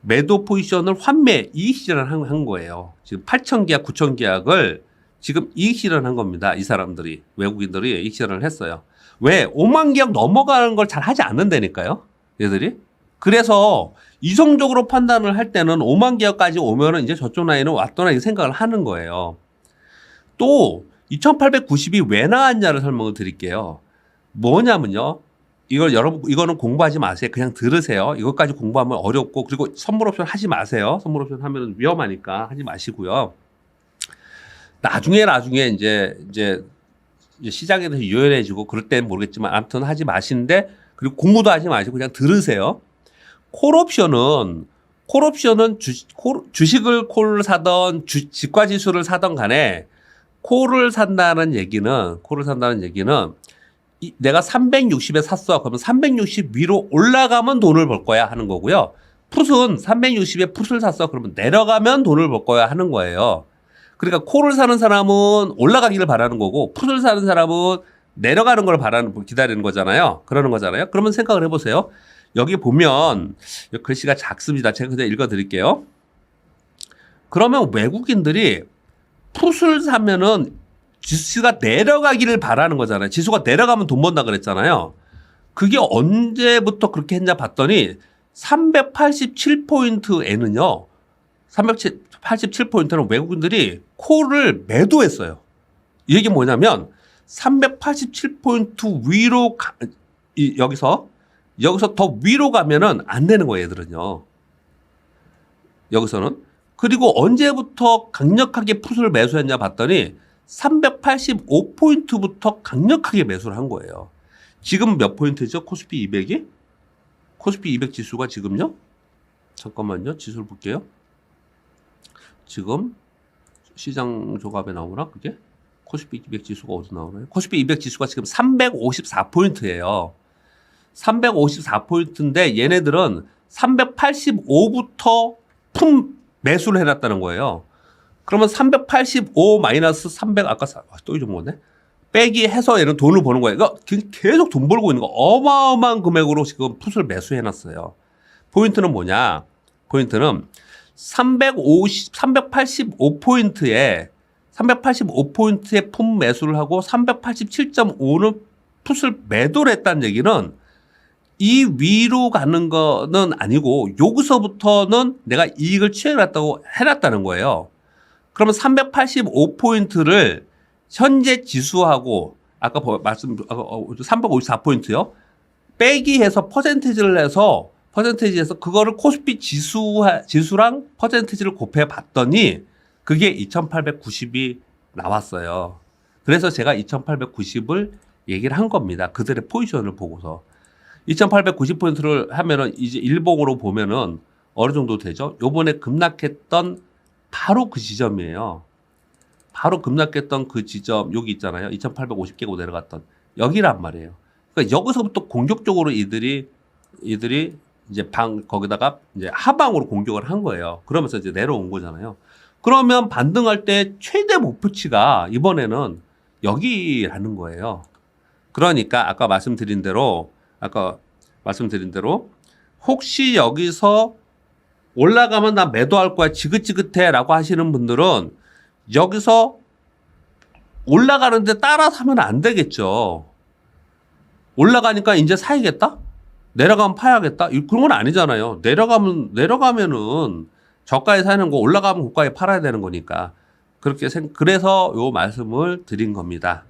Speaker 1: 매도 포지션을 환매, 이익 실현한 거예요. 지금 8,000 계약, 9,000 계약을 지금 이익 실현한 겁니다. 이 사람들이, 외국인들이 이익 실현을 했어요. 왜? 5만 계약 넘어가는 걸 잘 하지 않는다니까요? 얘들이. 그래서 이성적으로 판단을 할 때는 5만 계약까지 오면은 이제 저쪽 라인은 왔더나 이 생각을 하는 거예요. 또 2890이 왜 나왔냐를 설명을 드릴게요. 뭐냐면요. 이거는 공부하지 마세요. 그냥 들으세요. 이것까지 공부하면 어렵고, 그리고 선물 옵션 하지 마세요. 선물 옵션 하면 위험하니까 하지 마시고요. 나중에 이제 시장에 대해서 유연해지고 그럴 때는 모르겠지만 아무튼 하지 마시는데, 그리고 공부도 하지 마시고 그냥 들으세요. 콜옵션은 주식을 콜을 사던 지가지수를 사던 간에 콜을 산다는 얘기는 내가 360에 샀어. 그러면 360 위로 올라가면 돈을 벌 거야 하는 거고요. 풋은 360에 풋을 샀어. 그러면 내려가면 돈을 벌 거야 하는 거예요. 그러니까 콜을 사는 사람은 올라가기를 바라는 거고 풋을 사는 사람은 내려가는 걸 기다리는 거잖아요. 그러는 거잖아요. 그러면 생각을 해보세요. 여기 보면 글씨가 작습니다. 제가 그냥 읽어드릴게요. 그러면 외국인들이 풋을 사면은 지수가 내려가기를 바라는 거잖아요. 지수가 내려가면 돈 번다 그랬잖아요. 그게 언제부터 그렇게 했냐 봤더니 387포인트에는요. 387포인트는 외국인들이 콜을 매도했어요. 이 얘기 뭐냐면 387포인트 위로 여기서 더 위로 가면은 안 되는 거예요, 얘들은요. 여기서는. 그리고 언제부터 강력하게 풋을 매수했냐 봤더니 385포인트부터 강력하게 매수를 한 거예요. 지금 몇 포인트죠? 코스피 200이? 코스피 200 지수가 지금요? 잠깐만요. 지수를 볼게요. 지금 시장 조갑에 나오나 그게? 코스피 200 지수가 어디 나오나요? 코스피 200 지수가 지금 354포인트예요. 354포인트인데 얘네들은 385부터 품 매수를 해놨다는 거예요. 그러면 385 마이너스 300 아까 또 잊어먹었네. 빼기 해서 얘는 돈을 버는 거예요. 그러니까 계속 돈 벌고 있는 거 어마어마한 금액으로 지금 풋을 매수해놨어요. 포인트는 뭐냐? 포인트는 385포인트에 풋 매수를 하고 387.5는 풋을 매도를 했다는 얘기는 이 위로 가는 거는 아니고 여기서부터는 내가 이익을 해놨다는 거예요. 그러면 385포인트를 현재 지수하고 아까 354포인트요. 빼기 해서 퍼센티지에서 그거를 코스피 지수랑 퍼센티지를 곱해 봤더니 그게 2890이 나왔어요. 그래서 제가 2890을 얘기를 한 겁니다. 그들의 포지션을 보고서. 2890포인트를 하면은 이제 일봉으로 보면은 어느 정도 되죠? 요번에 급락했던 바로 그 지점이에요. 바로 급락했던 그 지점, 여기 있잖아요. 2850깨고 내려갔던. 여기란 말이에요. 그러니까 여기서부터 공격적으로 이들이 이제 거기다가 이제 하방으로 공격을 한 거예요. 그러면서 이제 내려온 거잖아요. 그러면 반등할 때 최대 목표치가 이번에는 여기라는 거예요. 그러니까 아까 말씀드린 대로 혹시 여기서 올라가면 나 매도할 거야. 지긋지긋해. 라고 하시는 분들은 여기서 올라가는데 따라 사면 안 되겠죠. 올라가니까 이제 사야겠다? 내려가면 파야겠다? 그런 건 아니잖아요. 내려가면은 저가에 사는 거 올라가면 고가에 팔아야 되는 거니까. 그래서 요 말씀을 드린 겁니다.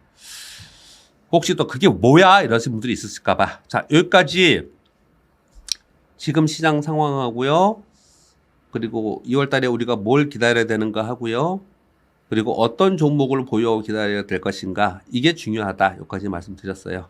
Speaker 1: 혹시 또 그게 뭐야? 이러신 분들이 있으실까봐. 자, 여기까지 지금 시장 상황하고요. 그리고 2월 달에 우리가 뭘 기다려야 되는가 하고요. 그리고 어떤 종목을 보유 기다려야 될 것인가. 이게 중요하다. 여기까지 말씀드렸어요.